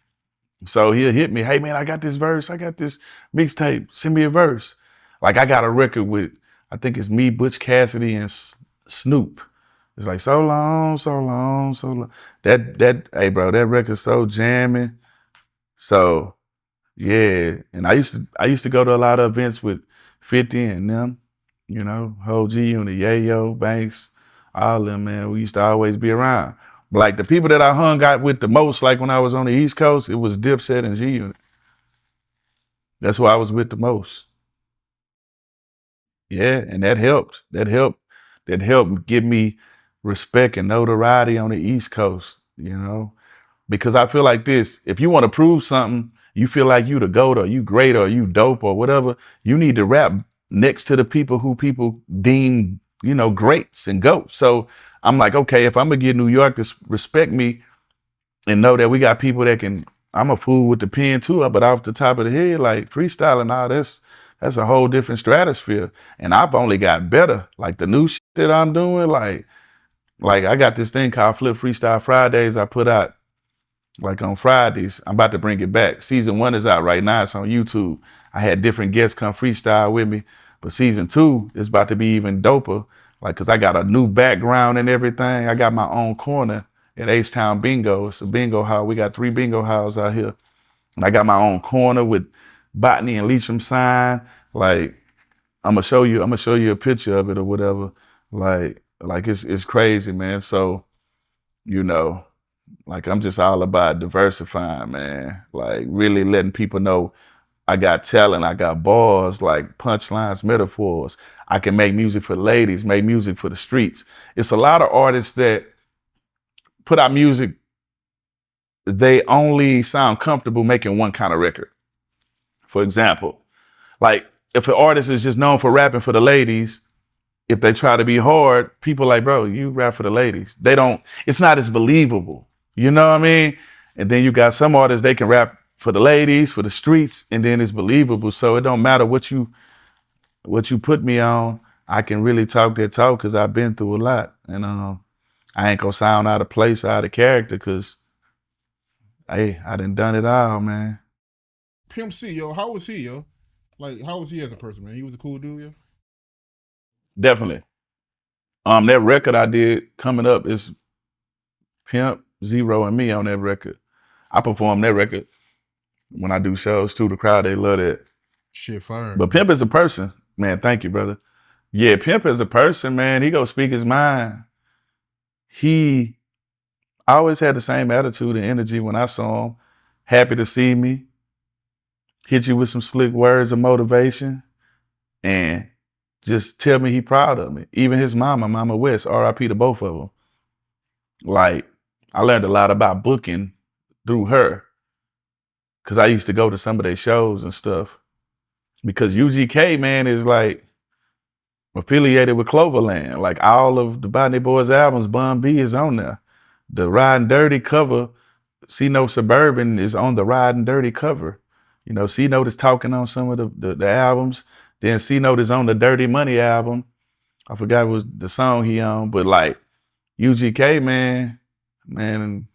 So he'll hit me, hey man, I got this verse, I got this mixtape, send me a verse. Like I got a record with, I think it's me, Butch Cassidy, and Snoop. It's like so long, so long, so long. Hey bro, that record's so jamming. So yeah, and I used to go to a lot of events with 50 and them, whole G Unit, Yayo, Banks, all of them, man. We used to always be around. But like the people that I hung out with the most, like when I was on the East Coast, it was Dipset and G Unit. That's who I was with the most. Yeah, and that helped. That helped give me respect and notoriety on the East Coast. Because I feel like this, if you want to prove something, you feel like you the GOAT or you great or you dope or whatever, you need to rap next to the people who people deem, greats and GOATs. So I'm like, okay, if I'm gonna get New York to respect me and know that we got people that can, I'm a fool with the pen too, but off the top of the head, like freestyling, all that's a whole different stratosphere. And I've only got better. Like the new shit that I'm doing, like I got this thing called Flip Freestyle Fridays I put out like on Fridays. I'm about to bring it back. Season 1 is out right now. It's on YouTube. I had different guests come freestyle with me, but season 2 is about to be even doper. Like, cause I got a new background and everything. I got my own corner at H-Town Bingo. It's a bingo hall. We got 3 bingo halls out here. And I got my own corner with Botany and Leitrim sign. Like, I'm gonna show you a picture of it or whatever. Like it's crazy, man. So, you know, like I'm just all about diversifying, man. Like really letting people know I got talent, I got bars, like punchlines, metaphors. I can make music for the ladies, make music for the streets. It's a lot of artists that put out music, they only sound comfortable making one kind of record. For example, like if an artist is just known for rapping for the ladies, if they try to be hard, people like, bro, you rap for the ladies. They don't, it's not as believable. You know what I mean? And then you got some artists, they can rap for the ladies, for the streets, and then it's believable. So it don't matter what you put me on. I can really talk that talk because I've been through a lot, and I ain't gonna sound out of place, out of character, because hey, I done it all, man. Pimp C, yo, how was he, yo? Like, how was he as a person, man? He was a cool dude, yo. Definitely. That record I did coming up is Pimp, Zero, and me on that record. I perform that record when I do shows too. The crowd, they love that. Shit, fire, But man. Pimp is a person, man. Thank you, brother. Yeah, Pimp is a person, man. He go speak his mind. He always had the same attitude and energy when I saw him. Happy to see me. Hit you with some slick words of motivation, and just tell me he proud of me. Even his mama, Mama West, R.I.P. to both of them. Like, I learned a lot about booking through her because I used to go to some of their shows and stuff. Because UGK, man, is like affiliated with Cloverland. Like all of the Botany Boys albums, Bun B is on there. The Riding Dirty cover, C Note Suburban is on the Riding Dirty cover. You know, C Note is talking on some of the albums. Then C Note is on the Dirty Money album. I forgot what was the song he on, but like UGK, man,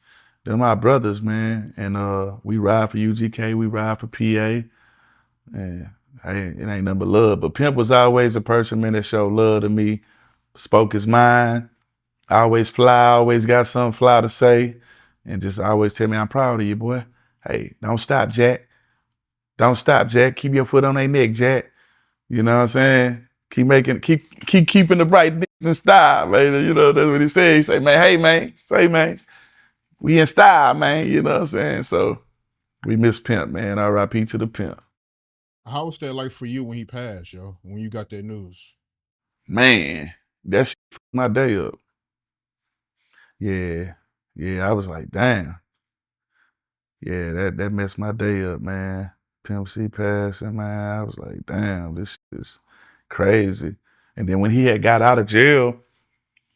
they're my brothers, man. And we ride for UGK, we ride for PA. And hey, it ain't nothing but love. But Pimp was always a person, man, that showed love to me, spoke his mind, always fly, always got something fly to say, and just always tell me, I'm proud of you, boy. Hey, don't stop, Jack. Don't stop, Jack. Keep your foot on their neck, Jack. You know what I'm saying? Keep keeping the bright niggas in style, man. You know, that's what he said. He say, man, hey, man, say, man, we in style, man. You know what I'm saying? So we miss Pimp, man. R.I.P. to the Pimp. How was that like for you when he passed, yo? When you got that news? Man, that shit fucked my day up. Yeah. Yeah, I was like, damn. Yeah, that messed my day up, man. Pimp C passing, man. I was like, damn, this shit is crazy. And then when he had got out of jail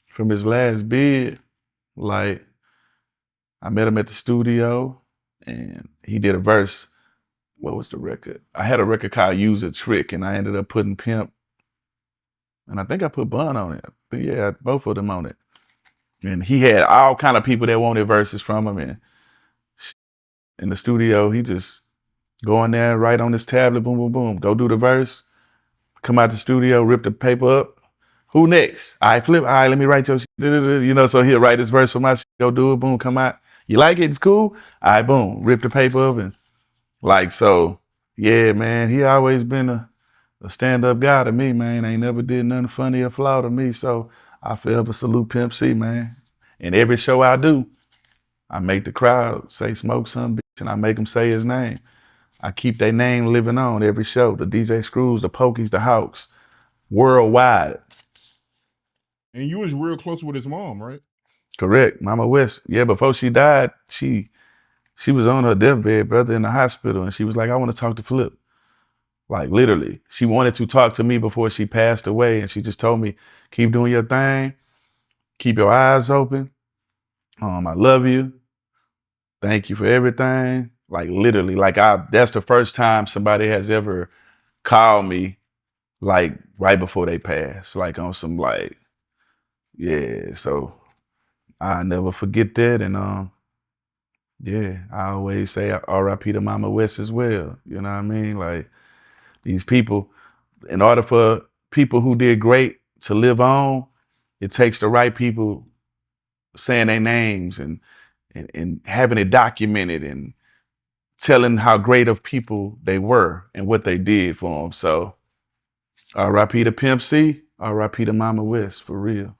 from his last bid, like I met him at the studio and he did a verse. What was the record? I had a record called Use a Trick, and I ended up putting Pimp, and I think I put Bun on it. Yeah, both of them on it. And he had all kind of people that wanted verses from him. And in the studio, he just go in there, write on his tablet, boom, boom, boom, go do the verse, come out the studio, rip the paper up. Who next? I Flip. All right, let me write your shit. You know, so he'll write his verse for my shit, go do it, boom, come out. You like it? It's cool. All right, boom, rip the paper up and like so. Yeah, man, he always been a stand-up guy to me, man. Ain't never did nothing funny or flaw to me. So I forever salute Pimp C, man. And every show I do, I make the crowd say smoke some bitch and I make them say his name. I keep their name living on every show. The DJ Screws, the Pokies, the Hawks, worldwide. And you was real close with his mom, right? Correct. Mama West. Yeah, before she died, she was on her deathbed, brother, in the hospital. And she was like, I want to talk to Flip. Like literally. She wanted to talk to me before she passed away. And she just told me, keep doing your thing. Keep your eyes open. I love you. Thank you for everything. Like literally, like that's the first time somebody has ever called me like right before they pass. Like on some like, yeah. So I never forget that. And yeah, I always say R.I.P. to Mama West as well. You know what I mean? Like these people, in order for people who did great to live on, it takes the right people saying their names and having it documented and telling how great of people they were and what they did for them. So R.I.P. to Pimp C, R.I.P. to Mama West, for real.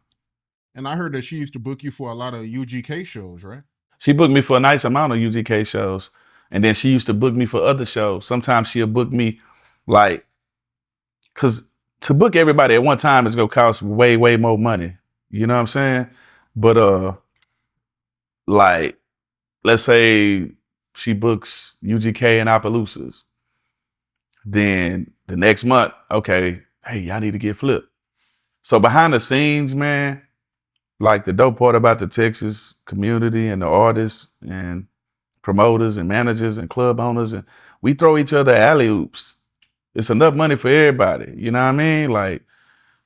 And I heard that she used to book you for a lot of UGK shows, right? She booked me for a nice amount of UGK shows. And then she used to book me for other shows. Sometimes she'll book me like, cause to book everybody at one time is gonna cost way, way more money. You know what I'm saying? But like, let's say she books UGK and Opelousas. Then the next month, okay, hey, y'all need to get Flip. So behind the scenes, man, like the dope part about the Texas community and the artists and promoters and managers and club owners, and we throw each other alley oops. It's enough money for everybody. You know what I mean? Like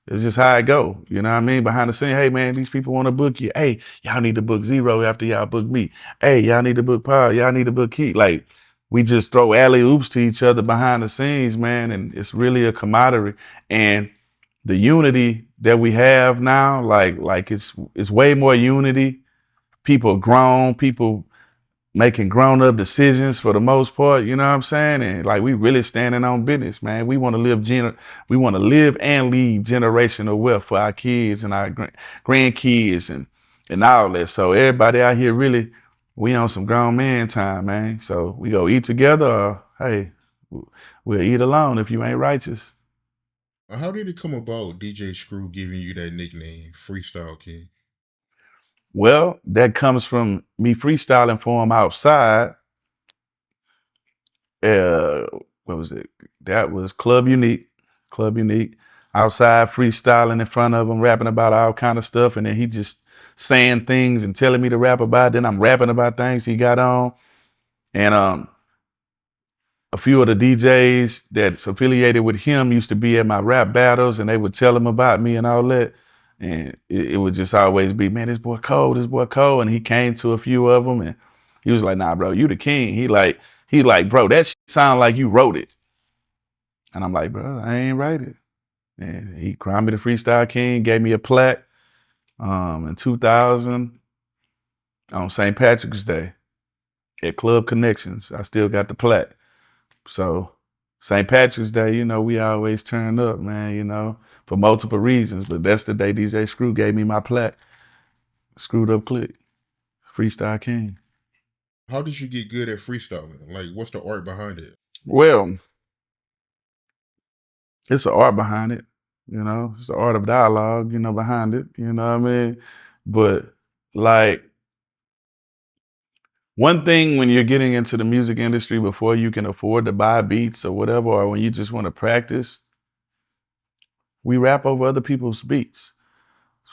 it's just how it go. You know what I mean? Behind the scene, hey man, these people want to book you. Hey, y'all need to book Zero after y'all book me. Hey, y'all need to book Paul. Y'all need to book Keith. Like we just throw alley oops to each other behind the scenes, man, and it's really a commodity. And the unity that we have now, like it's way more unity. People grown, people making grown up decisions for the most part, you know what I'm saying? And like we really standing on business, man. We want to we want to live and leave generational wealth for our kids and our grandkids and all that. So everybody out here really we on some grown man time, man. So we go eat together or hey, we'll eat alone if you ain't righteous. How did it come about DJ Screw giving you that nickname, Freestyle King? Well, that comes from me freestyling for him outside. uh what was it? That was Club Unique. Club Unique. Outside freestyling in front of him, rapping about all kind of stuff, and then he just saying things and telling me to rap about. Then I'm rapping about things he got on. And a few of the DJs that's affiliated with him used to be at my rap battles and they would tell him about me and all that. And it would just always be, man, this boy cold, this boy cold. And he came to a few of them and he was like, nah, bro, you the king. He like, bro, that shit sound like you wrote it. And I'm like, bro, I ain't write it. And he crowned me the Freestyle King, gave me a plaque in 2000 on St. Patrick's Day at Club Connections. I still got the plaque. So St. Patrick's Day, you know, we always turn up, man, you know, for multiple reasons. But that's the day DJ Screw gave me my plaque. Screwed up click. Freestyle King. How did you get good at freestyling? Like, what's the art behind it? Well, it's an art behind it, you know. It's the art of dialogue, you know, behind it. You know what I mean? But like one thing when you're getting into the music industry before you can afford to buy beats or whatever, or when you just want to practice, we rap over other people's beats.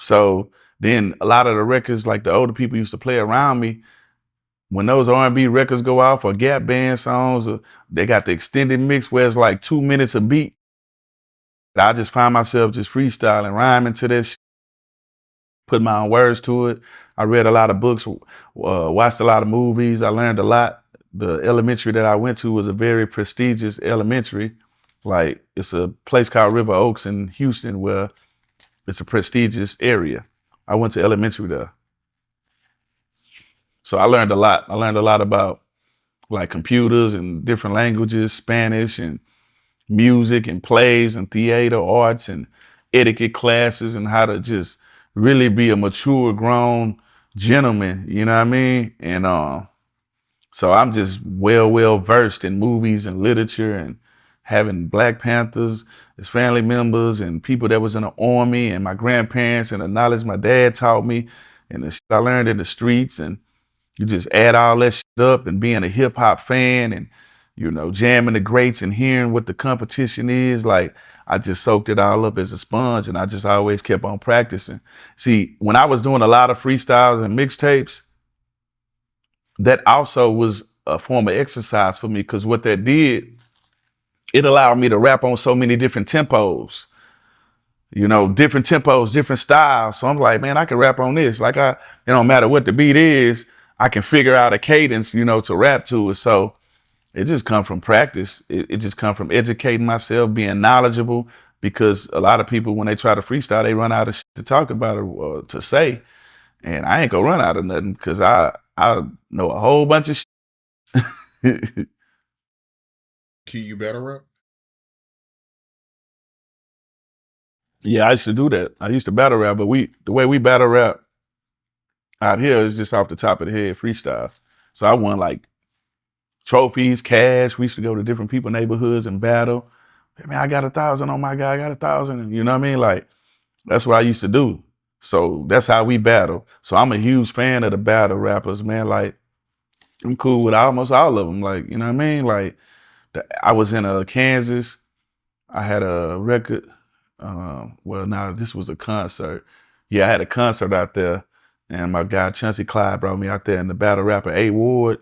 So then a lot of the records, like the older people used to play around me, when those R&B records go off or Gap Band songs, or they got the extended mix where it's like 2 minutes a beat. I just find myself just freestyling, rhyming to this, put my own words to it. I read a lot of books, watched a lot of movies. I learned a lot. The elementary that I went to was a very prestigious elementary. Like it's a place called River Oaks in Houston where it's a prestigious area. I went to elementary there. So I learned a lot. I learned a lot about like computers and different languages, Spanish and music and plays and theater arts and etiquette classes and how to just really be a mature, grown gentleman. You know what I mean? And so I'm just well versed in movies and literature and having Black Panthers as family members and people that was in the army and my grandparents and the knowledge my dad taught me and the shit I learned in the streets and you just add all that shit up and being a hip hop fan and, you know, jamming the greats and hearing what the competition is. Like, I just soaked it all up as a sponge and I just always kept on practicing. See, when I was doing a lot of freestyles and mixtapes, that also was a form of exercise for me because what that did, it allowed me to rap on so many different tempos, you know, different tempos, different styles. So I'm like, man, I can rap on this. Like it don't matter what the beat is, I can figure out a cadence, you know, to rap to it. So it just come from practice. It just come from educating myself, being knowledgeable. Because a lot of people, when they try to freestyle, they run out of shit to talk about or to say, and I ain't gonna run out of nothing because I know a whole bunch of shit. Can you battle rap? Yeah, I used to do that. I used to battle rap, but the way we battle rap out here is just off the top of the head freestyle. So I won like trophies, cash. We used to go to different people neighborhoods and battle. Hey, man, I got 1,000 on my guy. I got 1,000. You know what I mean? Like that's what I used to do. So that's how we battle. So I'm a huge fan of the battle rappers, man. Like I'm cool with almost all of them. Like you know what I mean? Like I was in Kansas. I had a record. Well, now this was a concert. Yeah, I had a concert out there, and my guy Chauncey Clyde brought me out there, and the battle rapper A Ward.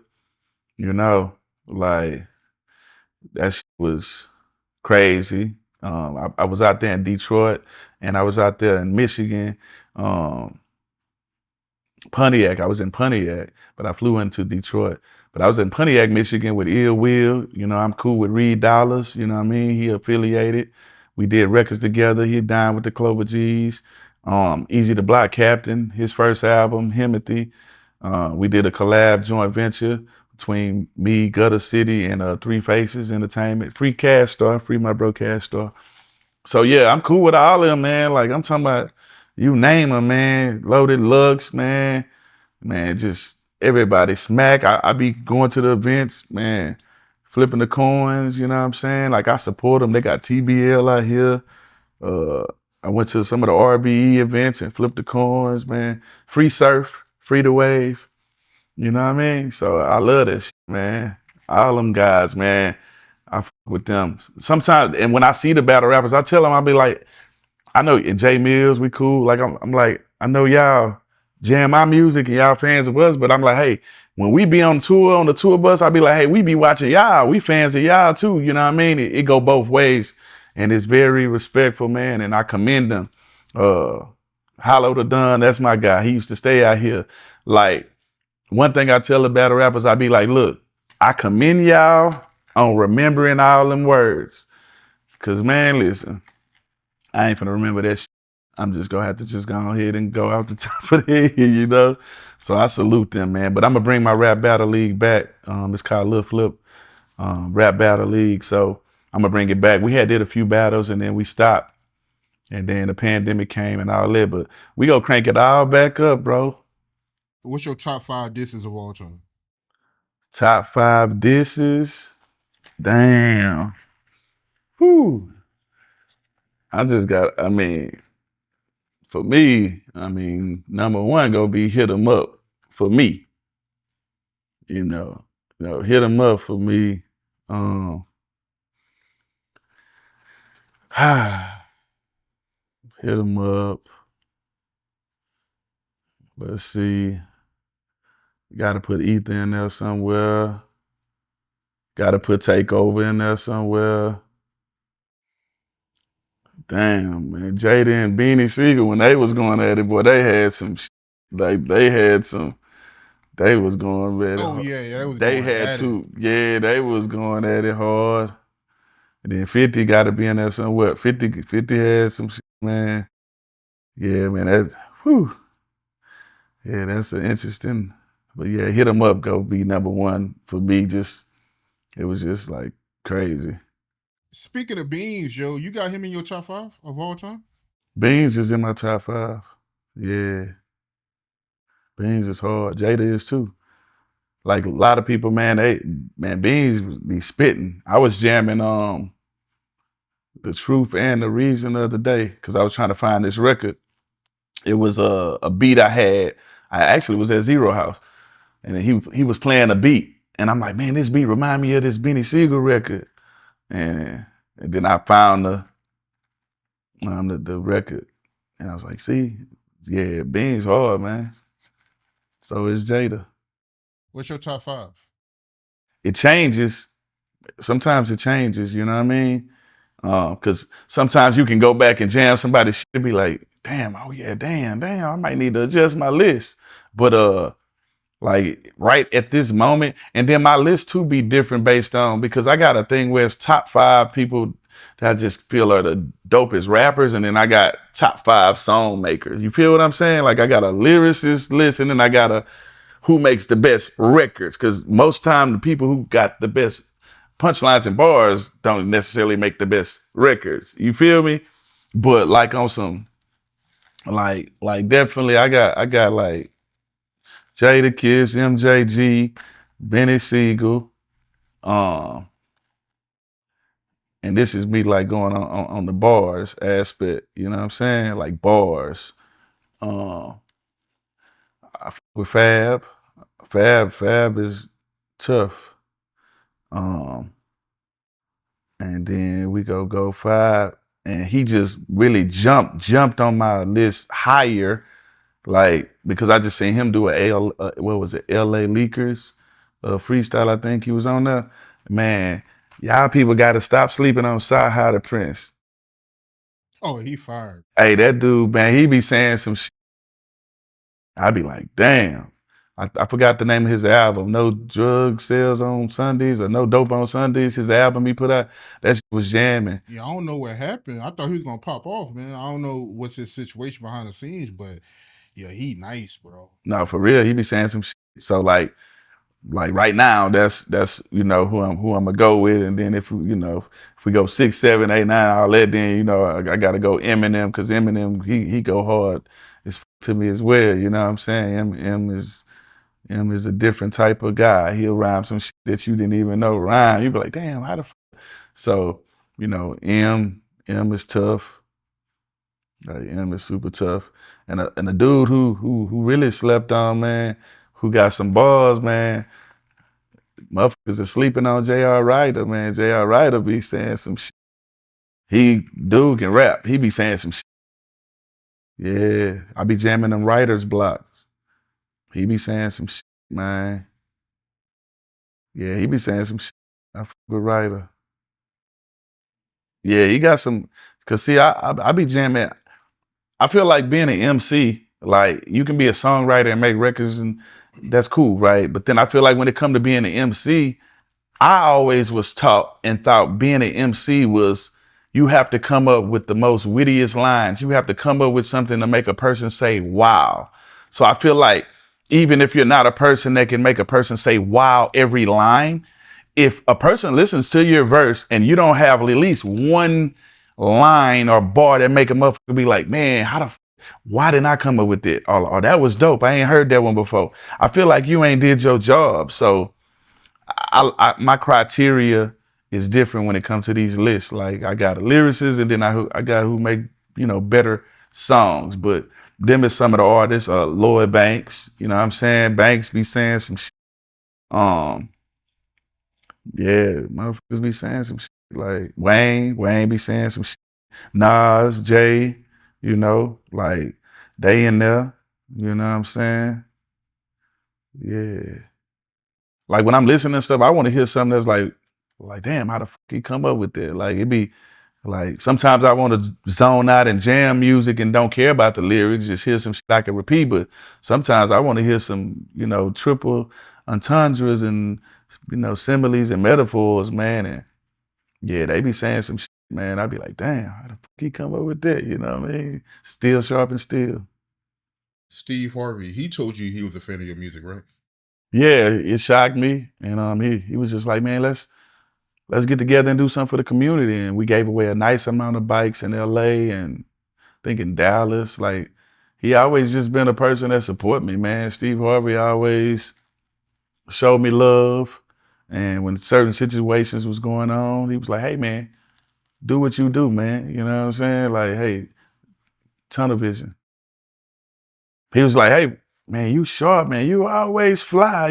You know, like that shit was crazy. I was out there in Detroit, and I was out there in Michigan. Um, Pontiac. I was in Pontiac, but I flew into Detroit. But I was in Pontiac, Michigan with Ill Will. You know, I'm cool with Reed Dollars. You know what I mean? He affiliated. We did records together. He dined with the Clover G's. Easy the Block Captain, his first album, Himothy. We did a collab joint venture between me, Gutter City, and Three Faces Entertainment. Free Cash Star, free my bro Cash Star. So yeah, I'm cool with all of them, man. Like I'm talking about, you name them, man. Loaded Lux, man, just everybody. Smack. I be going to the events, man, flipping the coins. You know what I'm saying? Like I support them. They got TBL out here. Uh, I went to some of the RBE events and flipped the coins, man. Free surf, free the wave. You know what I mean? So I love this, man. All them guys, man. I fuck with them sometimes. And when I see the battle rappers, I tell them, I'll be like, I know Jay Mills, we cool. Like I'm like, I know y'all jam my music and y'all fans of us, but I'm like, hey, when we be on the tour bus, I'll be like, hey, we be watching y'all. We fans of y'all too. You know what I mean? It go both ways. And it's very respectful, man. And I commend them. Uh Hollow the Dunn, that's my guy. He used to stay out here. Like, one thing I tell the battle rappers, I be like, look, I commend y'all on remembering all them words. Cause man, listen, I ain't finna remember that shit. I'm just gonna have to just go ahead and go out the top of the head, you know. So I salute them, man. But I'm gonna bring my rap battle league back. It's called Lil Flip Rap Battle League. So I'm gonna bring it back. We had did a few battles and then we stopped, and then the pandemic came and all that. But we gonna crank it all back up, bro. What's your top 5 disses of all time? Top 5 disses. Damn. Whew. I just got. I mean, for me, I mean, number one gonna be Hit 'Em Up for me. You know, Hit 'Em Up for me. Um, Hit 'Em Up. Let's see. Got to put Ether in there somewhere. Got to put Takeover in there somewhere. Damn, man. Jada and Beanie Siegel, when they was going at it, boy, they had some, like, they had some, they was going at it Oh hard. yeah, yeah, they was They going had at it. to, yeah, they was going at it hard. And then 50 got to be in there somewhere. 50 had some shit, man. Yeah, man, that, whew. Yeah, that's an interesting, but yeah, Hit 'Em Up go be number one for me. Just, it was just like crazy. Speaking of Beans, yo, you got him in your top 5 of all time? Beans is in my top 5. Yeah, Beans is hard. Jada is too. Like a lot of people, man, Beans be spitting. I was jamming The Truth and the Reason of the day because I was trying to find this record. It was a beat I had. I actually was at Zero House, and he was playing a beat, and I'm like, man, this beat remind me of this Benny Siegel record, and then I found the record, and I was like, see, yeah, Beans hard, man. So is Jada. What's your top 5? It changes. Sometimes it changes. You know what I mean? Because sometimes you can go back and jam somebody shit and be like, damn, oh yeah, damn, I might need to adjust my list. But like right at this moment, and then my list too be different based on, because I got a thing where it's top 5 people that I just feel are the dopest rappers, and then I got top 5 song makers. You feel what I'm saying? Like I got a lyricist list, and then I got a who makes the best records. Because most time the people who got the best punchlines and bars don't necessarily make the best records. You feel me? But like on some like definitely I got like Jada Kiss, MJG, Benny Siegel, um, and this is me like going on the bars aspect. You know what I'm saying? Like bars. Um, I fuck with Fab. Fab is tough. Um, and then we go 5, and he just really jumped on my list higher, like because I just seen him do what was it, L.A. Leakers, Freestyle. I think he was on there. Man, y'all people got to stop sleeping on Sci the Prince. Oh, he fired. Hey, that dude, man, he be saying some shit. I be like, damn. I forgot the name of his album. No drug sales on Sundays or no dope on Sundays. His album he put out, that shit was jamming. Yeah, I don't know what happened. I thought he was gonna pop off, man. I don't know what's his situation behind the scenes, but yeah, he nice, bro. No, for real, he be saying some shit. So like right now, that's who I'm gonna go with. And then if we go 6, 7, 8, 9, all that, then I gotta go Eminem because Eminem he go hard to me as well. You know what I'm saying? M is a different type of guy. He'll rhyme some shit that you didn't even know rhyme. You be like, damn, how the so M is tough. M is super tough. And a dude who really slept on, man, who got some balls, man. Motherfuckers are sleeping on J.R. Ryder, man. J.R. Ryder be saying some shit. Dude can rap. He be saying some shit. Yeah. I be jamming them writers blocks. He be saying some shit, man. Yeah, he be saying some shit. I fuck with Ryder. Yeah, he got some. Cause see, I be jamming. I feel like being an MC, like you can be a songwriter and make records, and that's cool, right? But then I feel like when it come to being an MC, I always was taught and thought being an MC was you have to come up with the most wittiest lines. You have to come up with something to make a person say wow. So I feel like even if you're not a person that can make a person say wow every line, if a person listens to your verse and you don't have at least one line or bar that make a motherfucker be like, man, why didn't I come up with it? Or that was dope. I ain't heard that one before. I feel like you ain't did your job. So my criteria is different when it comes to these lists. Like I got a lyricist and then I got who make, better songs. But them is some of the artists, Lloyd Banks, you know what I'm saying? Banks be saying some shit. Um, yeah, motherfuckers be saying some shit. Like Wayne be saying some shit. Nas, Jay, like they in there. You know what I'm saying? Yeah. Like when I'm listening to stuff, I want to hear something that's like, damn, how the fuck he come up with that? Like it be like sometimes I want to zone out and jam music and don't care about the lyrics, just hear some shit I can repeat. But sometimes I want to hear some, triple entendres and similes and metaphors, man. And yeah, they be saying some shit, man. I be like, damn, how the fuck he come up with that? You know what I mean? Still sharp and still. Steve Harvey, he told you he was a fan of your music, right? Yeah, it shocked me. And he was just like, man, let's get together and do something for the community. And we gave away a nice amount of bikes in LA and I think in Dallas. Like he always just been a person that support me, man. Steve Harvey always showed me love. And when certain situations was going on, he was like, hey man, do what you do, man. You know what I'm saying? Like, hey, tunnel vision. He was like, hey, man, you sharp, man. You always fly.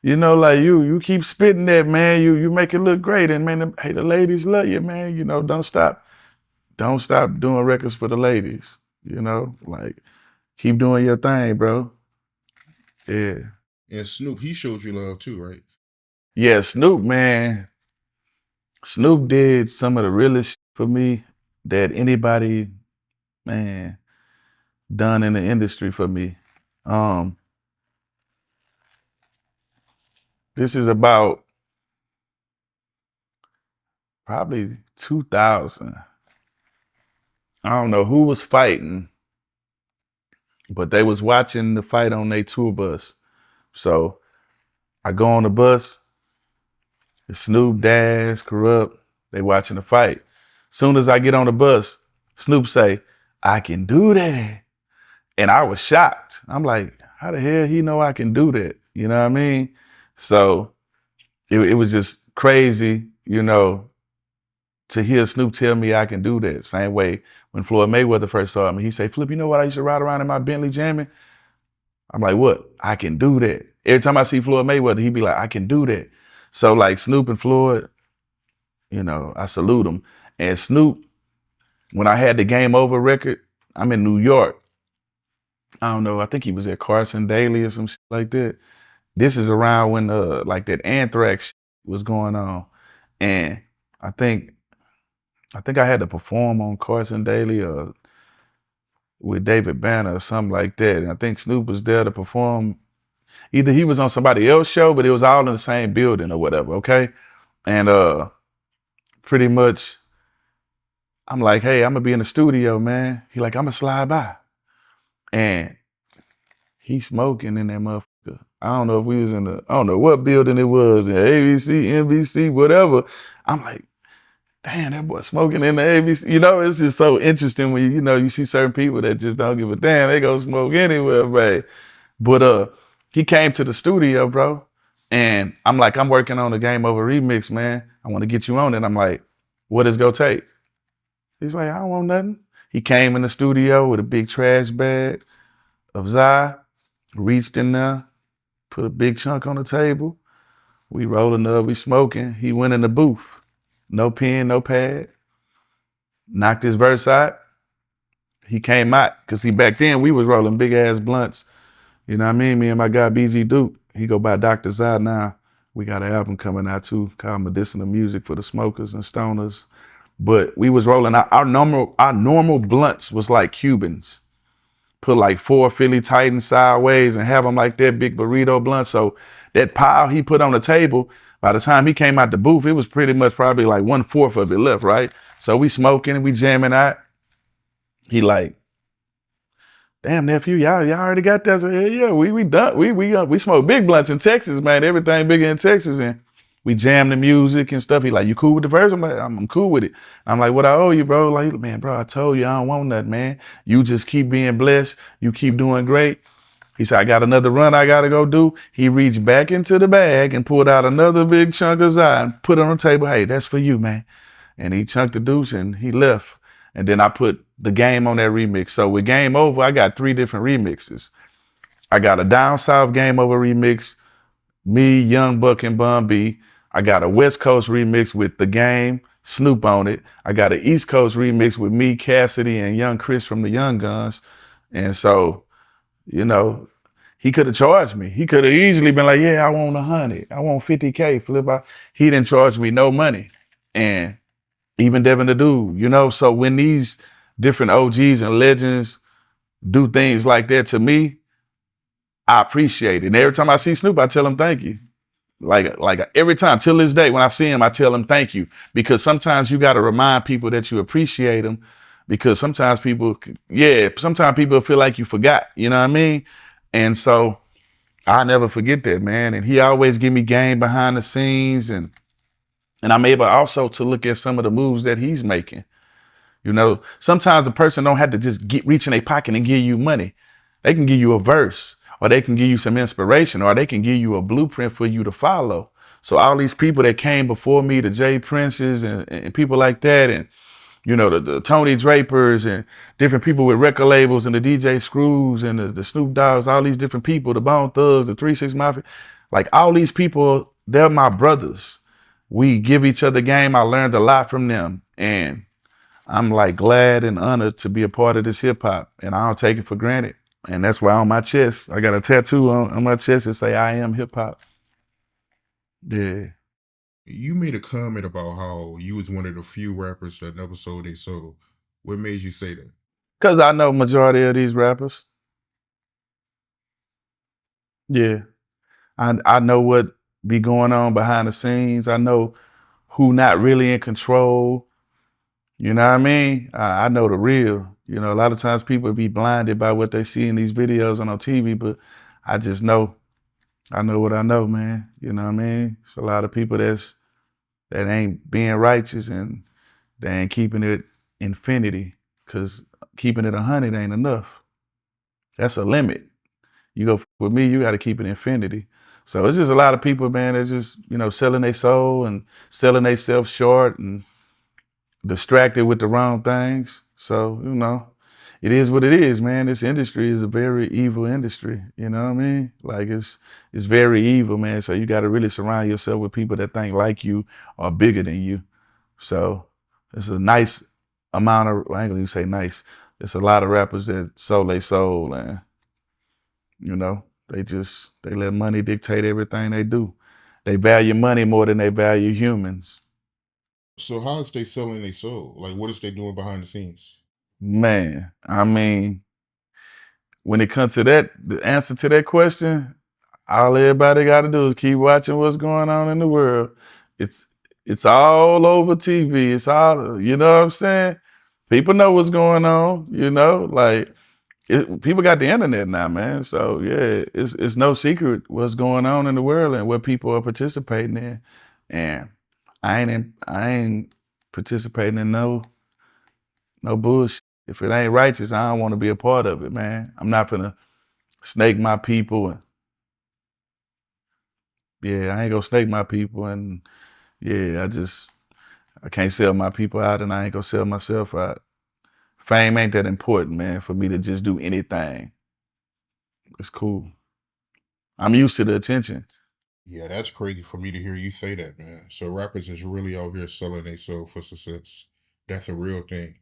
Like you keep spitting that, man. You make it look great. And man, the ladies love you, man. Don't stop doing records for the ladies. Like keep doing your thing, bro. Yeah. And Snoop, he showed you love too, right? Yeah, Snoop, man. Snoop did some of the realest shit for me that anybody, man, done in the industry for me. Um, this is about probably 2000. I don't know who was fighting, but they was watching the fight on their tour bus. So I go on the bus, it's Snoop, Dash, Corrupt, they watching the fight. Soon as I get on the bus, Snoop say, I can do that. And I was shocked. I'm like, how the hell he know I can do that? You know what I mean? So it was just crazy, to hear Snoop tell me I can do that. Same way when Floyd Mayweather first saw me, he say, Flip, you know what I used to ride around in my Bentley jamming? I'm like, what? I can do that. Every time I see Floyd Mayweather, he be like, I can do that. So like Snoop and Floyd, I salute them. And Snoop, when I had the Game Over record, I'm in New York. I don't know, I think he was at Carson Daly or some shit like that. This is around when like that anthrax was going on. And I think I think I had to perform on Carson Daly or with David Banner or something like that. And I think Snoop was there to perform. Either he was on somebody else's show, but it was all in the same building or whatever, okay? And pretty much I'm like, hey, I'm gonna be in the studio, man. He like, I'm gonna slide by. And he smoking in that motherfucker. I don't know if we was in the, I don't know what building it was, in ABC, NBC, whatever. I'm like, damn, that boy smoking in the ABC. You know, it's just so interesting when you know, you see certain people that just don't give a damn. They go smoke anywhere, right? But he came to the studio, bro. And I'm like, I'm working on a Game Over remix, man. I want to get you on it. I'm like, what is go take? He's like, I don't want nothing. He came in the studio with a big trash bag of Zy, reached in there, put a big chunk on the table. We rolling up, we smoking. He went in the booth. No pen, no pad. Knocked his verse out. He came out, because see, back then we was rolling big ass blunts. You know what I mean? Me and my guy BG Duke. He go by Dr. Zy now. We got an album coming out too called Medicinal Music for the Smokers and Stoners. But we was rolling out our normal blunts was like Cubans. Put like 4 Philly Titans sideways and have them like that big burrito blunt. So that pile he put on the table, by the time he came out the booth, it was pretty much probably like 1/4 of it left, right? So we smoking and we jamming out. He like, damn nephew, y'all already got that. So yeah, we done. We smoke big blunts in Texas, man. Everything bigger in Texas, and we jam the music and stuff. He like, you cool with the verse? I'm like, I'm cool with it. I'm like, what I owe you, bro? Like, man, bro, I told you I don't want nothing, man. You just keep being blessed. You keep doing great. He said, I got another run I gotta go do. He reached back into the bag and pulled out another big chunk of Zy and put it on the table. Hey, that's for you, man. And he chunked the deuce and he left. And then I put the Game on that remix. So with Game Over, I got 3 different remixes. I got a Down South Game Over remix, me, Young Buck, and Bun B. I got a West Coast remix with The Game, Snoop on it. I got an East Coast remix with me, Cassidy, and Young Chris from the Young Guns. And so, you know, he could have charged me. He could have easily been like, yeah, I want 100. I want 50K, Flip. He didn't charge me no money. And even Devin the Dude, you know. So when these different OGs and legends do things like that to me, I appreciate it. And every time I see Snoop, I tell him thank you. Like every time till this day, when I see him, I tell him thank you, because sometimes you got to remind people that you appreciate them, because sometimes sometimes people feel like you forgot. You know what I mean? And so I never forget that, man. And he always give me game behind the scenes, and I'm able also to look at some of the moves that he's making. You know, sometimes a person don't have to just reach in their pocket and give you money. They can give you a verse, or they can give you some inspiration, or they can give you a blueprint for you to follow. So all these people that came before me, the Jay Princes and people like that, and you know, the Tony Drapers and different people with record labels, and the DJ Screws and the Snoop Dogs, all these different people, the Bone Thugs, the 3 6 Mafia, like all these people, they're my brothers. We give each other game. I learned a lot from them. And I'm like glad and honored to be a part of this hip hop, and I don't take it for granted. And that's why on my chest, I got a tattoo on my chest that say I am hip hop. Yeah. You made a comment about how you was one of the few rappers that never sold their soul. What made you say that? Cause I know majority of these rappers. Yeah. I know what be going on behind the scenes. I know who not really in control. You know what I mean? I know the real. You know, a lot of times people be blinded by what they see in these videos and on TV, but I just know. I know what I know, man. You know what I mean? It's a lot of people that ain't being righteous, and they ain't keeping it infinity, because keeping it 100 ain't enough. That's a limit. You go with me, you got to keep it infinity. So it's just a lot of people, man, that's just, you know, selling their soul and selling themselves short and distracted with the wrong things. So, you know, it is what it is, man. This industry is a very evil industry. You know what I mean? Like it's very evil, man. So you got to really surround yourself with people that think like you or bigger than you. So it's a nice amount of, I ain't gonna say nice. It's a lot of rappers that sold their soul, and you know. They let money dictate everything they do. They value money more than they value humans. So how is they selling their soul? Like, what is they doing behind the scenes? Man, I mean, when it comes to that, the answer to that question, all everybody got to do is keep watching what's going on in the world. It's it's all over TV. It's all, you know what I'm saying? People know what's going on. Like people got the internet now, man. So yeah, it's no secret what's going on in the world and what people are participating in. And I ain't participating in no bullshit. If it ain't righteous, I don't want to be a part of it, man. I'm not gonna snake my people and yeah, I ain't gonna snake my people and yeah, I can't sell my people out and I ain't gonna sell myself out. Fame ain't that important, man, for me to just do anything. It's cool. I'm used to the attention. Yeah, that's crazy for me to hear you say that, man. So rappers is really out here selling their soul for success. That's a real thing.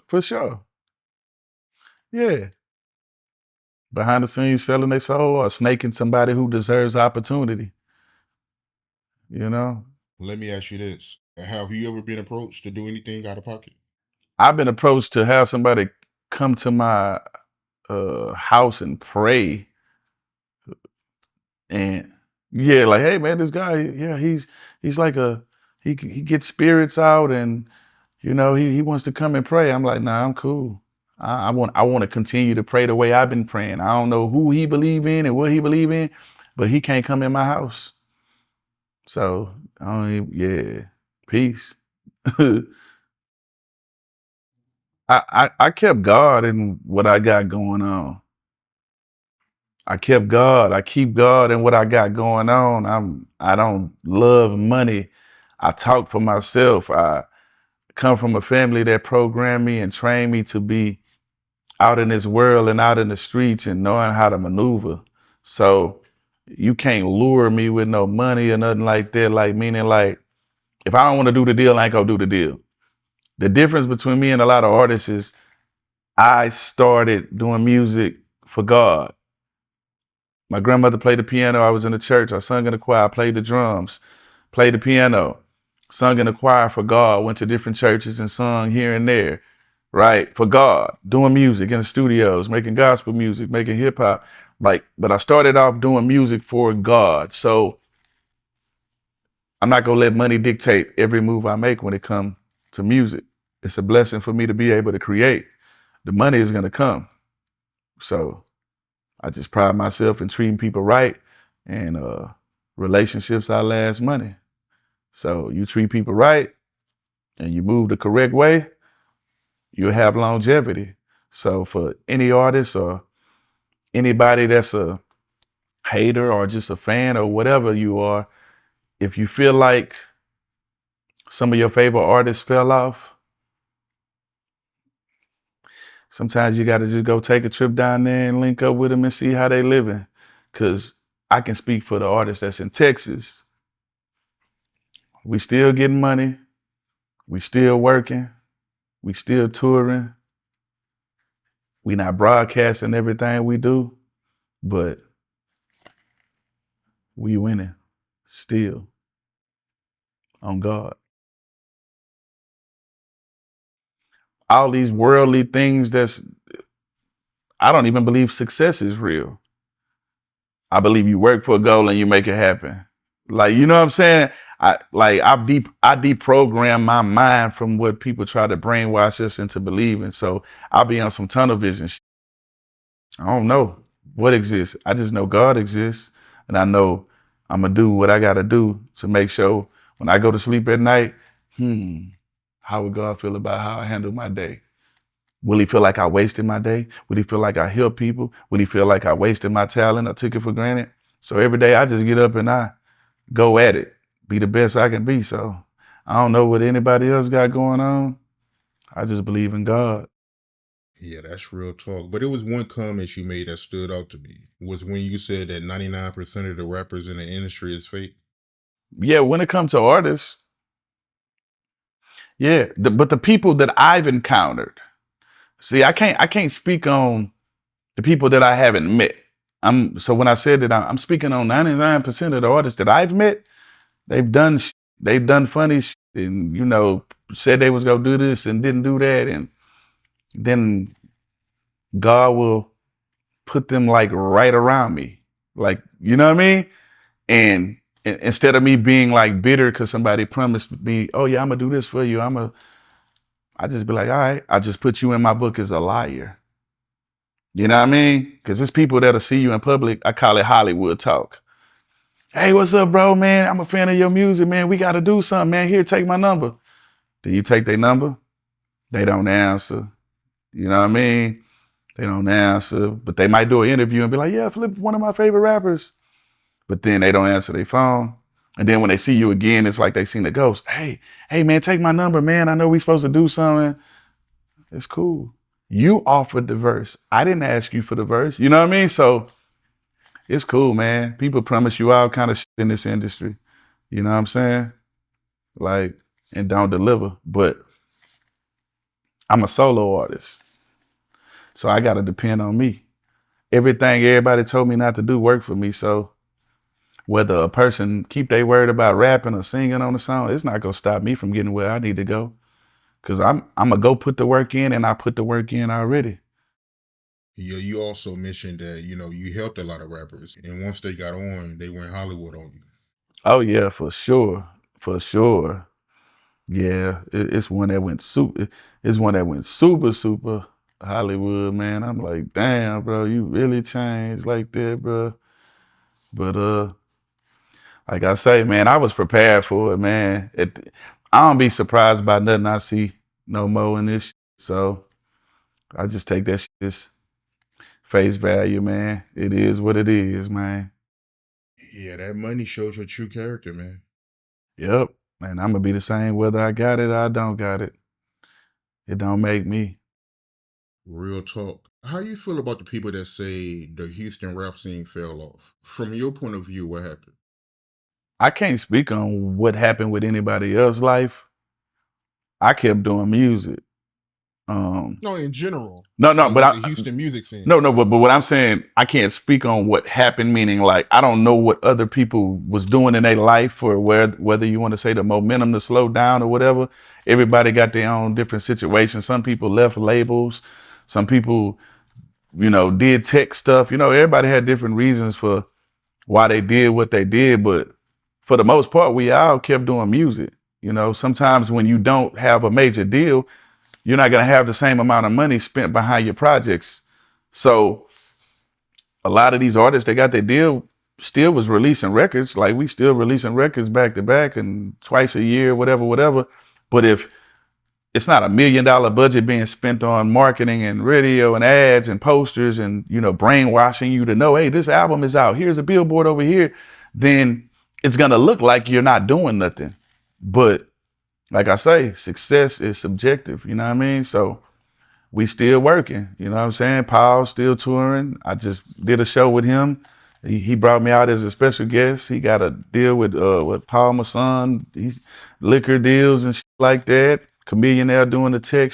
For sure. Yeah. Behind the scenes selling their soul or snaking somebody who deserves opportunity, you know? Let me ask you this. Have you ever been approached to do anything out of pocket? I've been approached to have somebody come to my house and pray and yeah, like, hey man, this guy, yeah, he's like he gets spirits out and he wants to come and pray. I'm like, nah, I'm cool. I want to continue to pray the way I've been praying. I don't know who he believe in and what he believe in, but he can't come in my house. So yeah, peace. I kept God in what I got going on. I kept God. I keep God in what I got going on. I don't love money. I talk for myself. I come from a family that programmed me and trained me to be out in this world and out in the streets and knowing how to maneuver. So you can't lure me with no money or nothing like that. Like meaning like if I don't want to do the deal, I ain't gonna do the deal. The difference between me and a lot of artists is I started doing music for God. My grandmother played the piano. I was in the church. I sung in the choir. I played the drums, played the piano, sung in the choir for God. Went to different churches and sung here and there, right? For God, doing music in the studios, making gospel music, making hip hop. But I started off doing music for God. So I'm not gonna let money dictate every move I make when it comes to music. It's a blessing for me to be able to create. The money is gonna come. So I just pride myself in treating people right and relationships outlast money. So you treat people right and you move the correct way, you'll have longevity. So for any artist or anybody that's a hater or just a fan or whatever you are, if you feel like some of your favorite artists fell off, sometimes you got to just go take a trip down there and link up with them and see how they living. Cause I can speak for the artists that's in Texas. We still getting money. We still working. We still touring. We not broadcasting everything we do, but we winning still on God. All these worldly things I don't even believe success is real. I believe you work for a goal and you make it happen. Like, you know what I'm saying? I deprogram my mind from what people try to brainwash us into believing. So I'll be on some tunnel vision. I don't know what exists. I just know God exists, and I know I'm gonna do what I gotta do to make sure when I go to sleep at night, how would God feel about how I handle my day? Will he feel like I wasted my day? Will he feel like I helped people? Will he feel like I wasted my talent or took it for granted? So every day I just get up and I go at it, be the best I can be. So I don't know what anybody else got going on. I just believe in God. Yeah, that's real talk. But it was one comment you made that stood out to me was when you said that 99% of the rappers in the industry is fake. Yeah, when it comes to artists, yeah, but the people that I've encountered, see, I can't speak on the people that I haven't met. I'm so when I said that I'm speaking on 99% of the artists that I've met, they've done they've done funny and said they was gonna do this and didn't do that, and then God will put them like right around me, like you know what I mean. And instead of me being like bitter because somebody promised me, oh yeah, I'm gonna do this for you, I just be like, all right, I just put you in my book as a liar. You know what I mean? Because there's people that'll see you in public. I call it Hollywood talk. Hey, what's up, bro, man? I'm a fan of your music, man. We got to do something, man. Here, take my number. Then you take their number. They don't answer. You know what I mean? They don't answer. But they might do an interview and be like, yeah, Flip, one of my favorite rappers. But then they don't answer their phone. And then when they see you again, it's like they seen the ghost. Hey, man, take my number, man. I know we supposed to do something. It's cool. You offered the verse. I didn't ask you for the verse. You know what I mean? So it's cool, man. People promise you all kind of shit in this industry. You know what I'm saying? Like, and don't deliver. But I'm a solo artist. So I gotta depend on me. Everything everybody told me not to do worked for me. So whether a person keep their word about rapping or singing on the song, it's not gonna stop me from getting where I need to go. Cause I'm gonna go put the work in, and I put the work in already. Yeah, you also mentioned that, you helped a lot of rappers. And once they got on, they went Hollywood on you. Oh yeah, for sure. For sure. Yeah, it's one that went super. It's one that went super, super Hollywood, man. I'm like, damn, bro, you really changed like that, bro. But like I say, man, I was prepared for it, man. I don't be surprised by nothing I see no more in this. So I just take that shit as face value, man. It is what it is, man. Yeah, that money shows your true character, man. Yep, and I'm gonna be the same whether I got it or I don't got it. It don't make me. Real talk. How you feel about the people that say the Houston rap scene fell off? From your point of view, what happened? I can't speak on what happened with anybody else's life. I kept doing music. Um, No, in general, no, no, like but with I the Houston music scene. no, no, but what I'm saying, I can't speak on what happened. Meaning, like, I don't know what other people was doing in their life, or whether you want to say the momentum to slow down or whatever. Everybody got their own different situations. Some people left labels. Some people, did tech stuff. Everybody had different reasons for why they did what they did, but for the most part, we all kept doing music. Sometimes when you don't have a major deal, you're not gonna have the same amount of money spent behind your projects. So a lot of these artists, they got their deal, still was releasing records. Like we still releasing records back to back and twice a year, whatever, whatever. But if it's not $1 million budget being spent on marketing and radio and ads and posters and brainwashing you to know, hey, this album is out. Here's a billboard over here. Then it's gonna look like you're not doing nothing. But like I say, success is subjective. You know what I mean? So we still working. You know what I'm saying? Paul's still touring. I just did a show with him. He brought me out as a special guest. He got a deal with Paul Masson. He's liquor deals and shit like that. Chameleon doing the tech.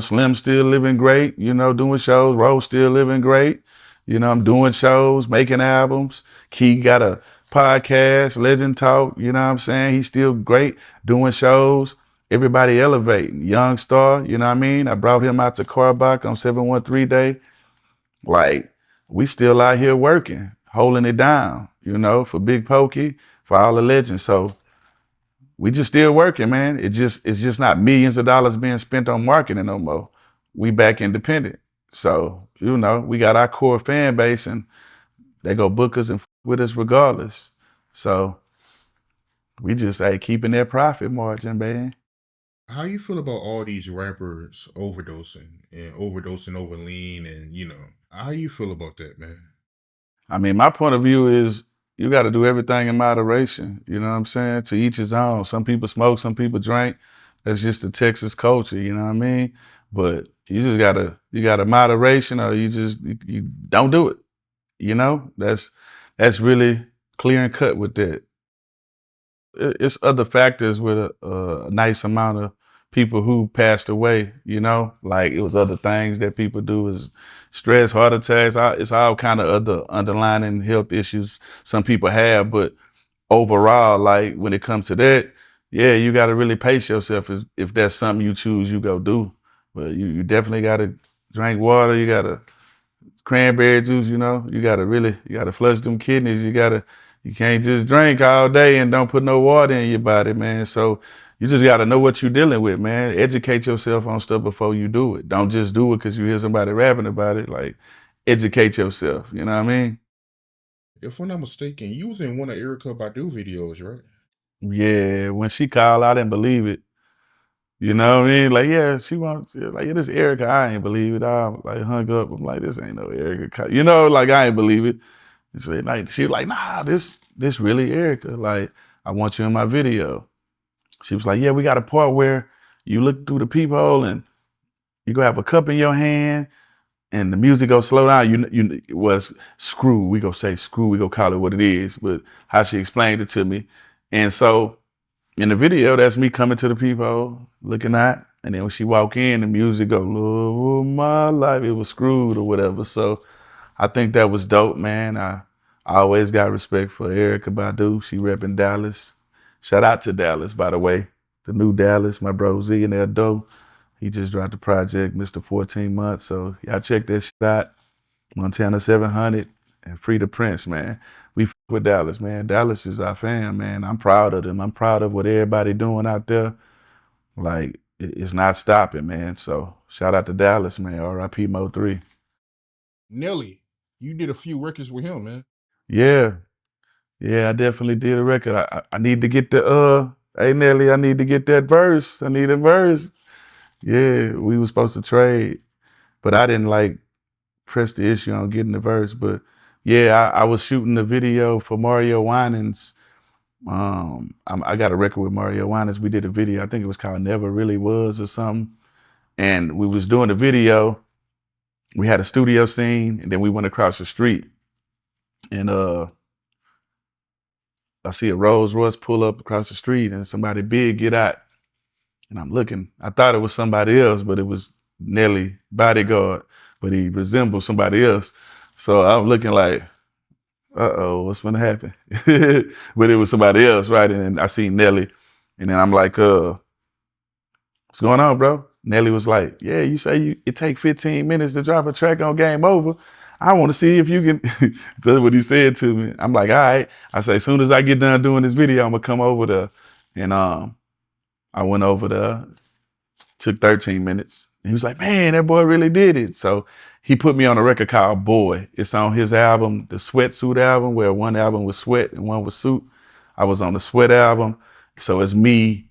Slim still living great. Doing shows. Rose still living great. I'm doing shows, making albums. Key got a podcast, Legend Talk. You know what I'm saying? He's still great doing shows. Everybody elevating. Young Star, you know what I mean? I brought him out to Carbach on 713 Day. Like, we still out here working, holding it down, for Big Pokey, for all the legends. So we just still working, man. It's just not millions of dollars being spent on marketing no more. We back independent. So, we got our core fan base and they go book us and with us regardless. So we just keeping that profit margin, man. How you feel about all these rappers overdosing over lean and how you feel about that, man? I mean, my point of view is you got to do everything in moderation. You know what I'm saying? To each his own. Some people smoke, some people drink. That's just the Texas culture. You know what I mean? But you got to moderation, or you don't do it. That's really clear and cut with that. It's other factors with a nice amount of people who passed away, you know, like it was other things that people do is stress, heart attacks. It's all kind of other underlying health issues some people have. But overall, like when it comes to that, yeah, you got to really pace yourself if that's something you choose, you go do. But you definitely got to drink water. You got to cranberry juice, you know, you gotta flush them kidneys. You can't just drink all day and don't put no water in your body, man. So you just gotta know what you're dealing with, man. Educate yourself on stuff before you do it. Don't just do it because you hear somebody rapping about it. Like, educate yourself. You know what I mean? If I'm not mistaken, you was in one of Erica Badu videos, right? Yeah. When she called, I didn't believe it. You know what I mean? Like, yeah, she wants like, yeah, this Erica. I ain't believe it. I like hung up. I'm like, this ain't no Erica. You know, like I ain't believe it. She was like, nah, this really Erica. Like, I want you in my video. She was like, yeah, we got a part where you look through the peephole and you go have a cup in your hand and the music go slow down. It was screw. We go say screw. We go call it what it is. But how she explained it to me, and so in the video, that's me coming to the peephole, looking at, and then when she walk in, the music go, love of my life. It was screwed or whatever. So I think that was dope, man. I always got respect for Erica Badu. She repping Dallas. Shout out to Dallas, by the way. The new Dallas, my bro Z and Doe. He just dropped the project, Mr. 14 Months. So y'all check that shit out. Montana 700 and Free the Prince, man. We f with Dallas, man. Dallas is our fam, man. I'm proud of them. I'm proud of what everybody doing out there. Like, it's not stopping, man. So shout out to Dallas, man. R.I.P. Mo 3. Nelly, you did a few records with him, man. Yeah. Yeah, I definitely did a record. I need to get the hey Nelly, I need to get that verse. I need a verse. Yeah, we was supposed to trade, but I didn't like press the issue on getting the verse. But yeah, I was shooting the video for Mario Winans. I got a record with Mario Winans. We did a video. I think it was called Never Really Was or something. And we was doing the video. We had a studio scene, and then we went across the street, and I see a Rolls Royce pull up across the street, and somebody big get out. And I'm looking. I thought it was somebody else, but it was Nelly bodyguard, but he resembled somebody else. So I'm looking like, uh-oh, what's gonna happen? But it was somebody else, right? And then I see Nelly, and then I'm like, what's going on, bro? Nelly was like, yeah, you say it take 15 minutes to drop a track on Game Over. I want to see if you can. That's what he said to me. I'm like, all right. I say, as soon as I get done doing this video, I'm gonna come over there. And I went over there, took 13 minutes. And he was like, man, that boy really did it. So he put me on a record called Boy. It's on his album, the Sweatsuit album, where one album was Sweat and one was Suit. I was on the Sweat album. So it's me,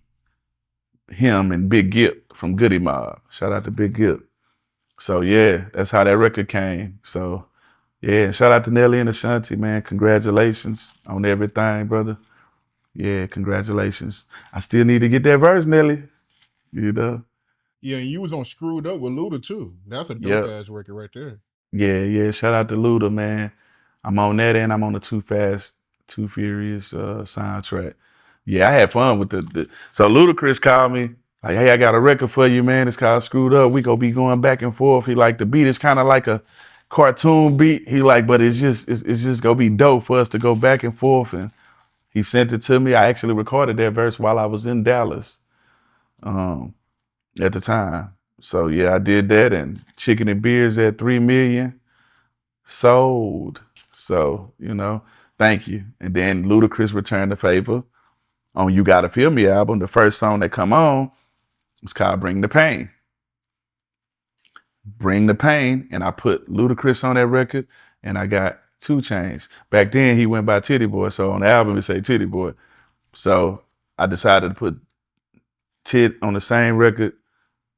him, and Big Gip from Goody Mob. Shout out to Big Gip. So yeah, that's how that record came. So yeah, shout out to Nelly and Ashanti, man. Congratulations on everything, brother. Yeah, congratulations. I still need to get that verse, Nelly. You know? Yeah, and you was on Screwed Up with Luda too. That's a dope Yep. ass record right there. Yeah. Shout out to Luda, man. I'm on that and I'm on the Too Fast, Too Furious soundtrack. Yeah, I had fun with so Ludacris called me, like, hey, I got a record for you, man. It's called Screwed Up. We gonna be going back and forth. He like the beat is kind of like a cartoon beat. He like, but it's just gonna be dope for us to go back and forth. And he sent it to me. I actually recorded that verse while I was in Dallas. Um, at the time. So yeah, I did that, and Chicken and Beers at 3 million sold. So thank you. And then Ludacris returned the favor on "You Gotta Feel Me" album. The first song that come on was called "Bring the Pain." Bring the Pain, and I put Ludacris on that record, and I got 2 Chainz. Back then he went by Titty Boy, so on the album it say Titty Boy. So I decided to put Tit on the same record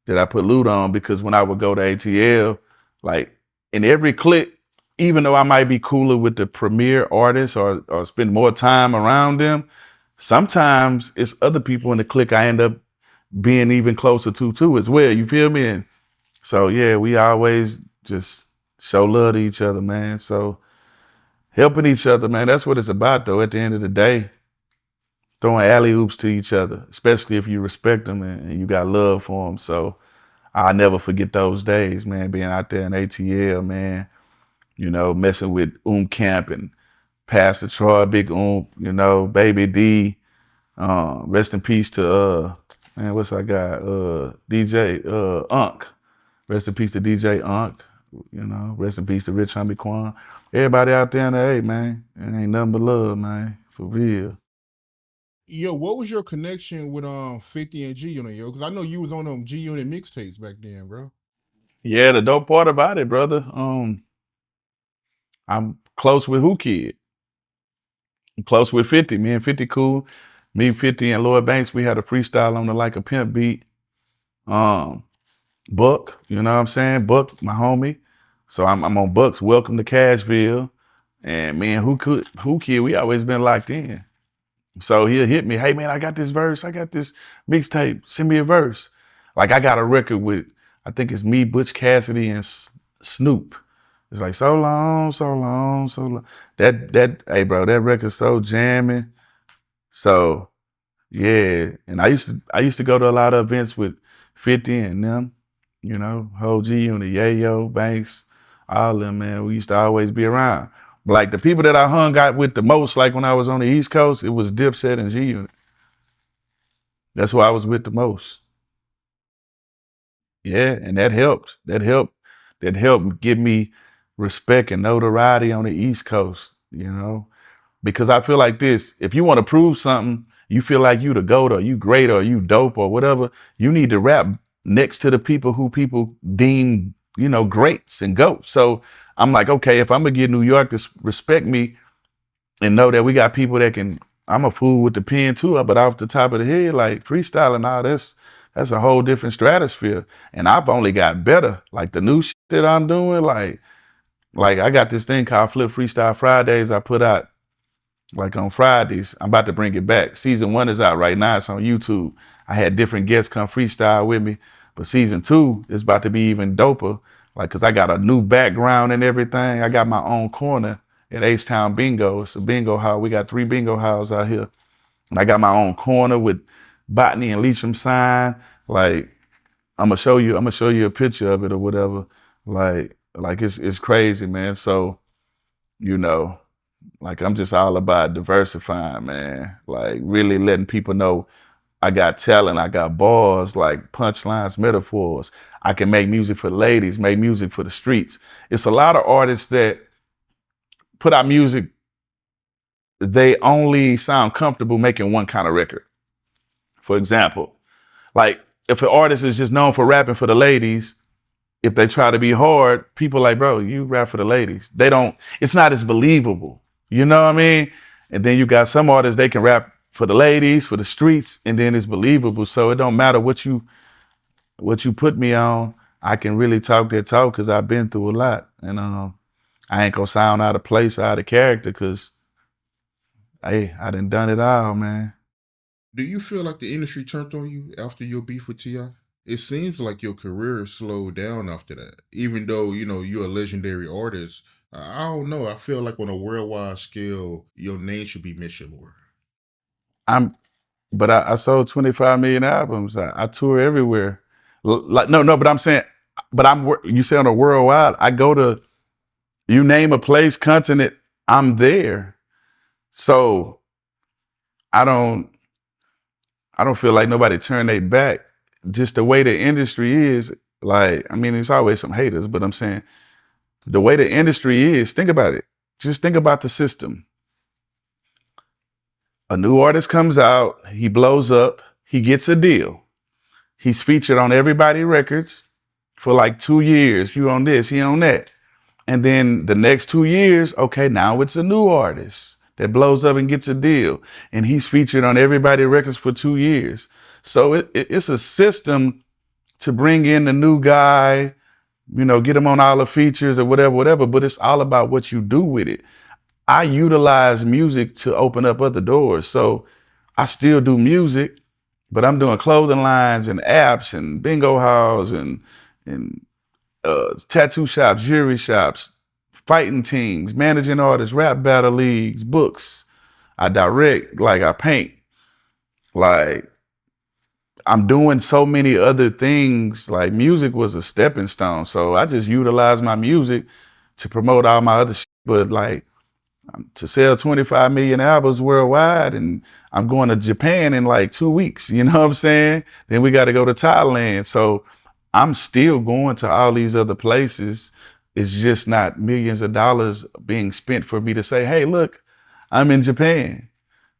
that I put Luda on, because when I would go to ATL, like in every clip, even though I might be cooler with the premier artists or spend more time around them, sometimes it's other people in the clique I end up being even closer to too as well. You feel me? And so yeah, we always just show love to each other, man. So helping each other, man, that's what it's about though, at the end of the day. throwing alley oops to each other, especially if you respect them and you got love for them. So I'll never forget those days, man, being out there in ATL, man, messing with Camp and Pastor Troy, Big Baby D. Rest in peace to man, what's I got? DJ Unk. Rest in peace to DJ Unk. Rest in peace to Rich Homie Quan. Everybody out there in the A, man. It ain't nothing but love, man. For real. Yo, what was your connection with 50 and G Unit, yo? Because I know you was on them G Unit mixtapes back then, bro. Yeah, the dope part about it, brother. I'm close with Who Kid. I'm close with 50. Me and 50 cool. Me, 50, and Lloyd Banks, we had a freestyle on the Like a Pimp beat. Um, Buck, you know what I'm saying? Buck, my homie. So I'm on Buck's Welcome to Cashville. And man, who kid, we always been locked in. So he'll hit me, hey man, I got this verse, I got this mixtape, send me a verse. Like I got a record with, I think it's me, Butch Cassidy, and Snoop. It's like so long, so long, so long. Hey bro, that record's so jamming. So yeah, and I used to go to a lot of events with 50 and them, whole G Unit, Yayo, Banks, all of them, man. We used to always be around. But like the people that I hung out with the most, like when I was on the East Coast, it was Dipset and G Unit. That's who I was with the most. Yeah, and that helped. That helped. That helped give me respect and notoriety on the East Coast. Because I feel like this, if you want to prove something, you feel like you the GOAT or you great or you dope or whatever, you need to rap next to the people who people deem, greats and GOATs. So I'm like, okay, if I'm gonna get New York to respect me and know that we got people that I'm a fool with the pen too, but off the top of the head, like freestyling, all that's a whole different stratosphere. And I've only got better. Like the new shit that I'm doing, like I got this thing called Flip Freestyle Fridays I put out like on Fridays. I'm about to bring it back. Season 1 is out right now. It's on YouTube. I had different guests come freestyle with me, but season 2 is about to be even doper. Like, cause I got a new background and everything. I got my own corner at H-Town Bingo. It's a bingo hall. We got 3 bingo halls out here. And I got my own corner with Botany and Leacham sign. Like, I'm gonna show you a picture of it or whatever. Like it's crazy, man. So, you know, like I'm just all about diversifying, man. Like really letting people know I got talent, I got bars, like punchlines, metaphors. I can make music for the ladies, make music for the streets. It's a lot of artists that put out music, they only sound comfortable making one kind of record. For example, like if an artist is just known for rapping for the ladies, if they try to be hard, people like, bro, you rap for the ladies. They don't, it's not as believable. You know what I mean? And then you got some artists, they can rap for the ladies, for the streets, and then it's believable. So it don't matter what you put me on. I can really talk that talk because I've been through a lot. And I ain't gonna sound out of place, out of character, because hey, I done it all, man. Do you feel like the industry turned on you after your beef with T.I.? It seems like your career slowed down after that. Even though, you're a legendary artist, I don't know. I feel like on a worldwide scale, your name should be mentioned more. I'm but I sold 25 million albums. I tour everywhere. Like no, but I'm saying, but you say on a worldwide, I go to, you name a place, continent, I'm there. So I don't I don't feel like nobody turned their back. Just the way the industry is, like, I mean, there's always some haters, but I'm saying the way the industry is, think about it. Just think about the system. A new artist comes out, he blows up, he gets a deal. He's featured on everybody records for like 2 years. You on this, he on that. And then the next 2 years, okay, now it's a new artist that blows up and gets a deal. And he's featured on everybody records for 2 years. So it's a system to bring in the new guy, get him on all the features or whatever, whatever. But it's all about what you do with it. I utilize music to open up other doors. So I still do music, but I'm doing clothing lines and apps and bingo halls and tattoo shops, jewelry shops, fighting teams, managing artists, rap battle leagues, books. I direct, like I paint. Like I'm doing so many other things. Like music was a stepping stone. So I just utilized my music to promote all my other shit. But like to sell 25 million albums worldwide, and I'm going to Japan in like 2 weeks. You know what I'm saying? Then we got to go to Thailand. So I'm still going to all these other places. It's just not millions of dollars being spent for me to say, hey, look, I'm in Japan.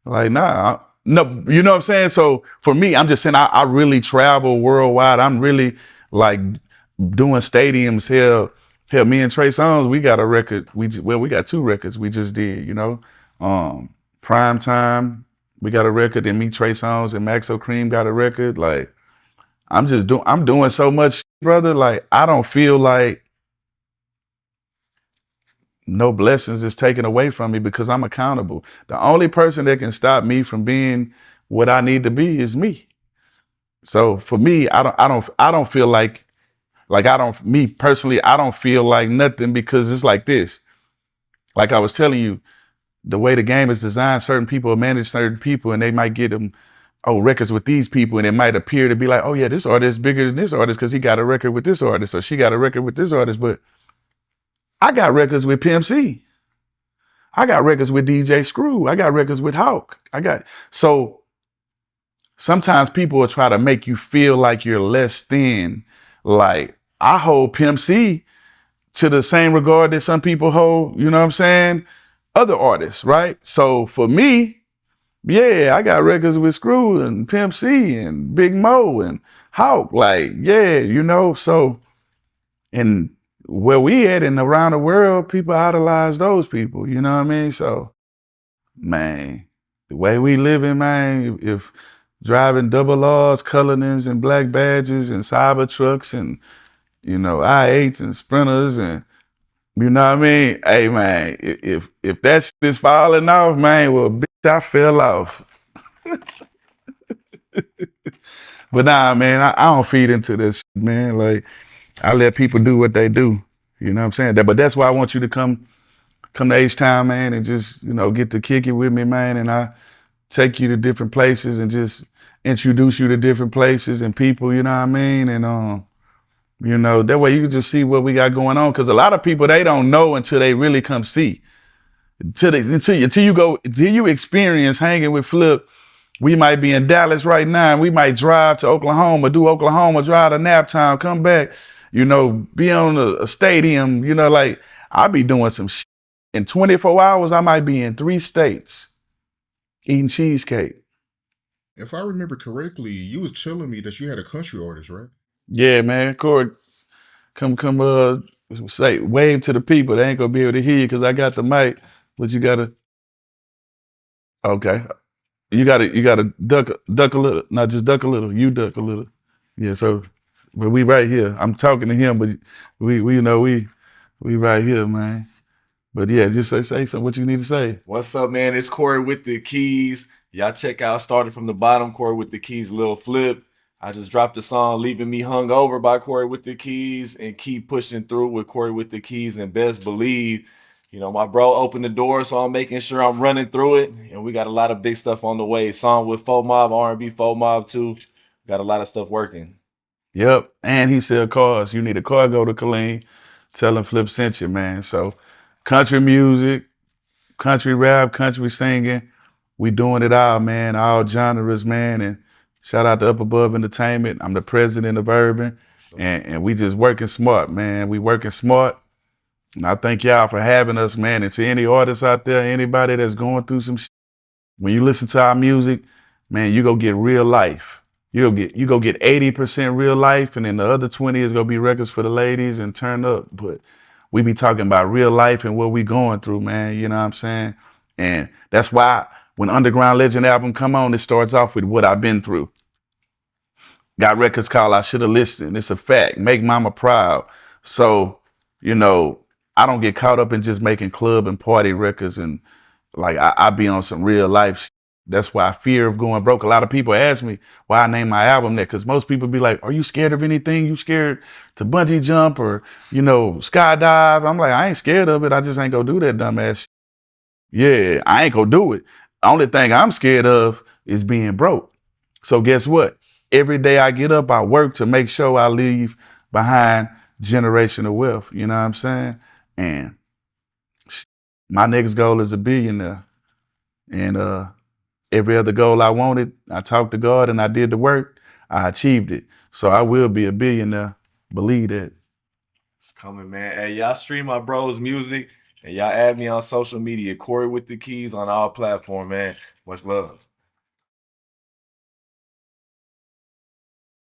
Like, nah, no, you know what I'm saying? So for me, I'm just saying I really travel worldwide. I'm really like doing stadiums. Hell, me and Trey Songz, we got a record. We got two records we just did, you know. Prime Time, we got a record, and me, Trey Songz, and Maxo Cream got a record. Like, I'm doing so much, brother. Like, I don't feel like no blessings is taken away from me because I'm accountable. The only person that can stop me from being what I need to be is me. So for me, I don't feel like I don't me personally, I don't feel like nothing because it's like this. Like I was telling you, the way the game is designed, certain people manage certain people and they might get them records with these people, and it might appear to be like, oh yeah, this artist is bigger than this artist because he got a record with this artist or she got a record with this artist. But I got records with Pimp C. I got records with DJ Screw. I got records with Hawk. So sometimes people will try to make you feel like you're less than. Like I hold Pimp C to the same regard that some people hold, you know what I'm saying? Other artists, right? So for me, yeah, I got records with Screw and Pimp C and Big Mo and Hawk. Like, yeah, you know, so and where we at and around the world, people idolize those people, you know what I mean? So man, the way we living, man, if driving double R's, Cullinans, and black badges and cyber trucks and, you know, I-8s and sprinters and, you know what I mean? Hey, man, if that shit is falling off, man, well, bitch, I fell off. But nah, man, I don't feed into this shit, man. Like, I let people do what they do. You know what I'm saying? But that's why I want you to come to H-Town, man, and just, you know, get to kick it with me, man. And I take you to different places and just introduce you to different places and people, you know what I mean? And you know, that way you can just see what we got going on. Cause a lot of people they don't know until they really come see. Until you experience hanging with Flip. We might be in Dallas right now, and we might drive to Oklahoma, do Oklahoma, drive to Naptown, come back, you know, be on a stadium, you know, like I be doing some shit. In 24 hours, I might be in 3 states eating cheesecake. If I remember correctly, you was telling me that you had a country artist, right? Yeah, man. Corey, come say wave to the people. They ain't gonna be able to hear you because I got the mic. But you gotta okay. You gotta duck a little. Not just duck a little, you duck a little. Yeah, so but we right here. I'm talking to him, but we you know we right here, man. But yeah, just say something what you need to say. What's up, man? It's Corey with the keys. Y'all check out Started from the Bottom, Corey with the Keys, Lil Flip. I just dropped a song, Leaving Me Hung Over by Corey with the Keys, and Keep Pushing Through with Corey with the Keys, and Best Believe. You know, my bro opened the door, so I'm making sure I'm running through it. And we got a lot of big stuff on the way. Song with Faux Mob, R&B Faux Mob too. Got a lot of stuff working. Yep. And he sell cars. You need a car, go to Colleen. Tell him Flip sent you, man. So country music, country rap, country singing. We doing it all, man. All genres, man. And shout out to Up Above Entertainment. I'm the president of Urban. So, And we just working smart, man. We working smart. And I thank y'all for having us, man. And to any artists out there, anybody that's going through some shit, when you listen to our music, man, you go get real life. You go get 80% real life, and then the other 20 is gonna be records for the ladies and turn up. But we be talking about real life and what we going through, man. You know what I'm saying? And that's why when Underground Legend album come on, it starts off with what I've been through. Got records called I Should Have Listened. It's a fact. Make Mama Proud. So, you know, I don't get caught up in just making club and party records, and like I be on some real life shit. That's why fear of going broke. A lot of people ask me why I name my album that, because most people be like, are you scared of anything? You scared to bungee jump or, you know, skydive? I'm like, I ain't scared of it. I just ain't gonna do that dumbass shit. Yeah, I ain't gonna do it. The only thing I'm scared of is being broke. So guess what? Every day I get up, I work to make sure I leave behind generational wealth. You know what I'm saying? And my next goal is a billionaire. And every other goal I wanted, I talked to God and I did the work. I achieved it. So I will be a billionaire. Believe that. It's coming, man. Hey, y'all stream my bro's music and y'all add me on social media. Corey with the Keys on all platforms, man. Much love.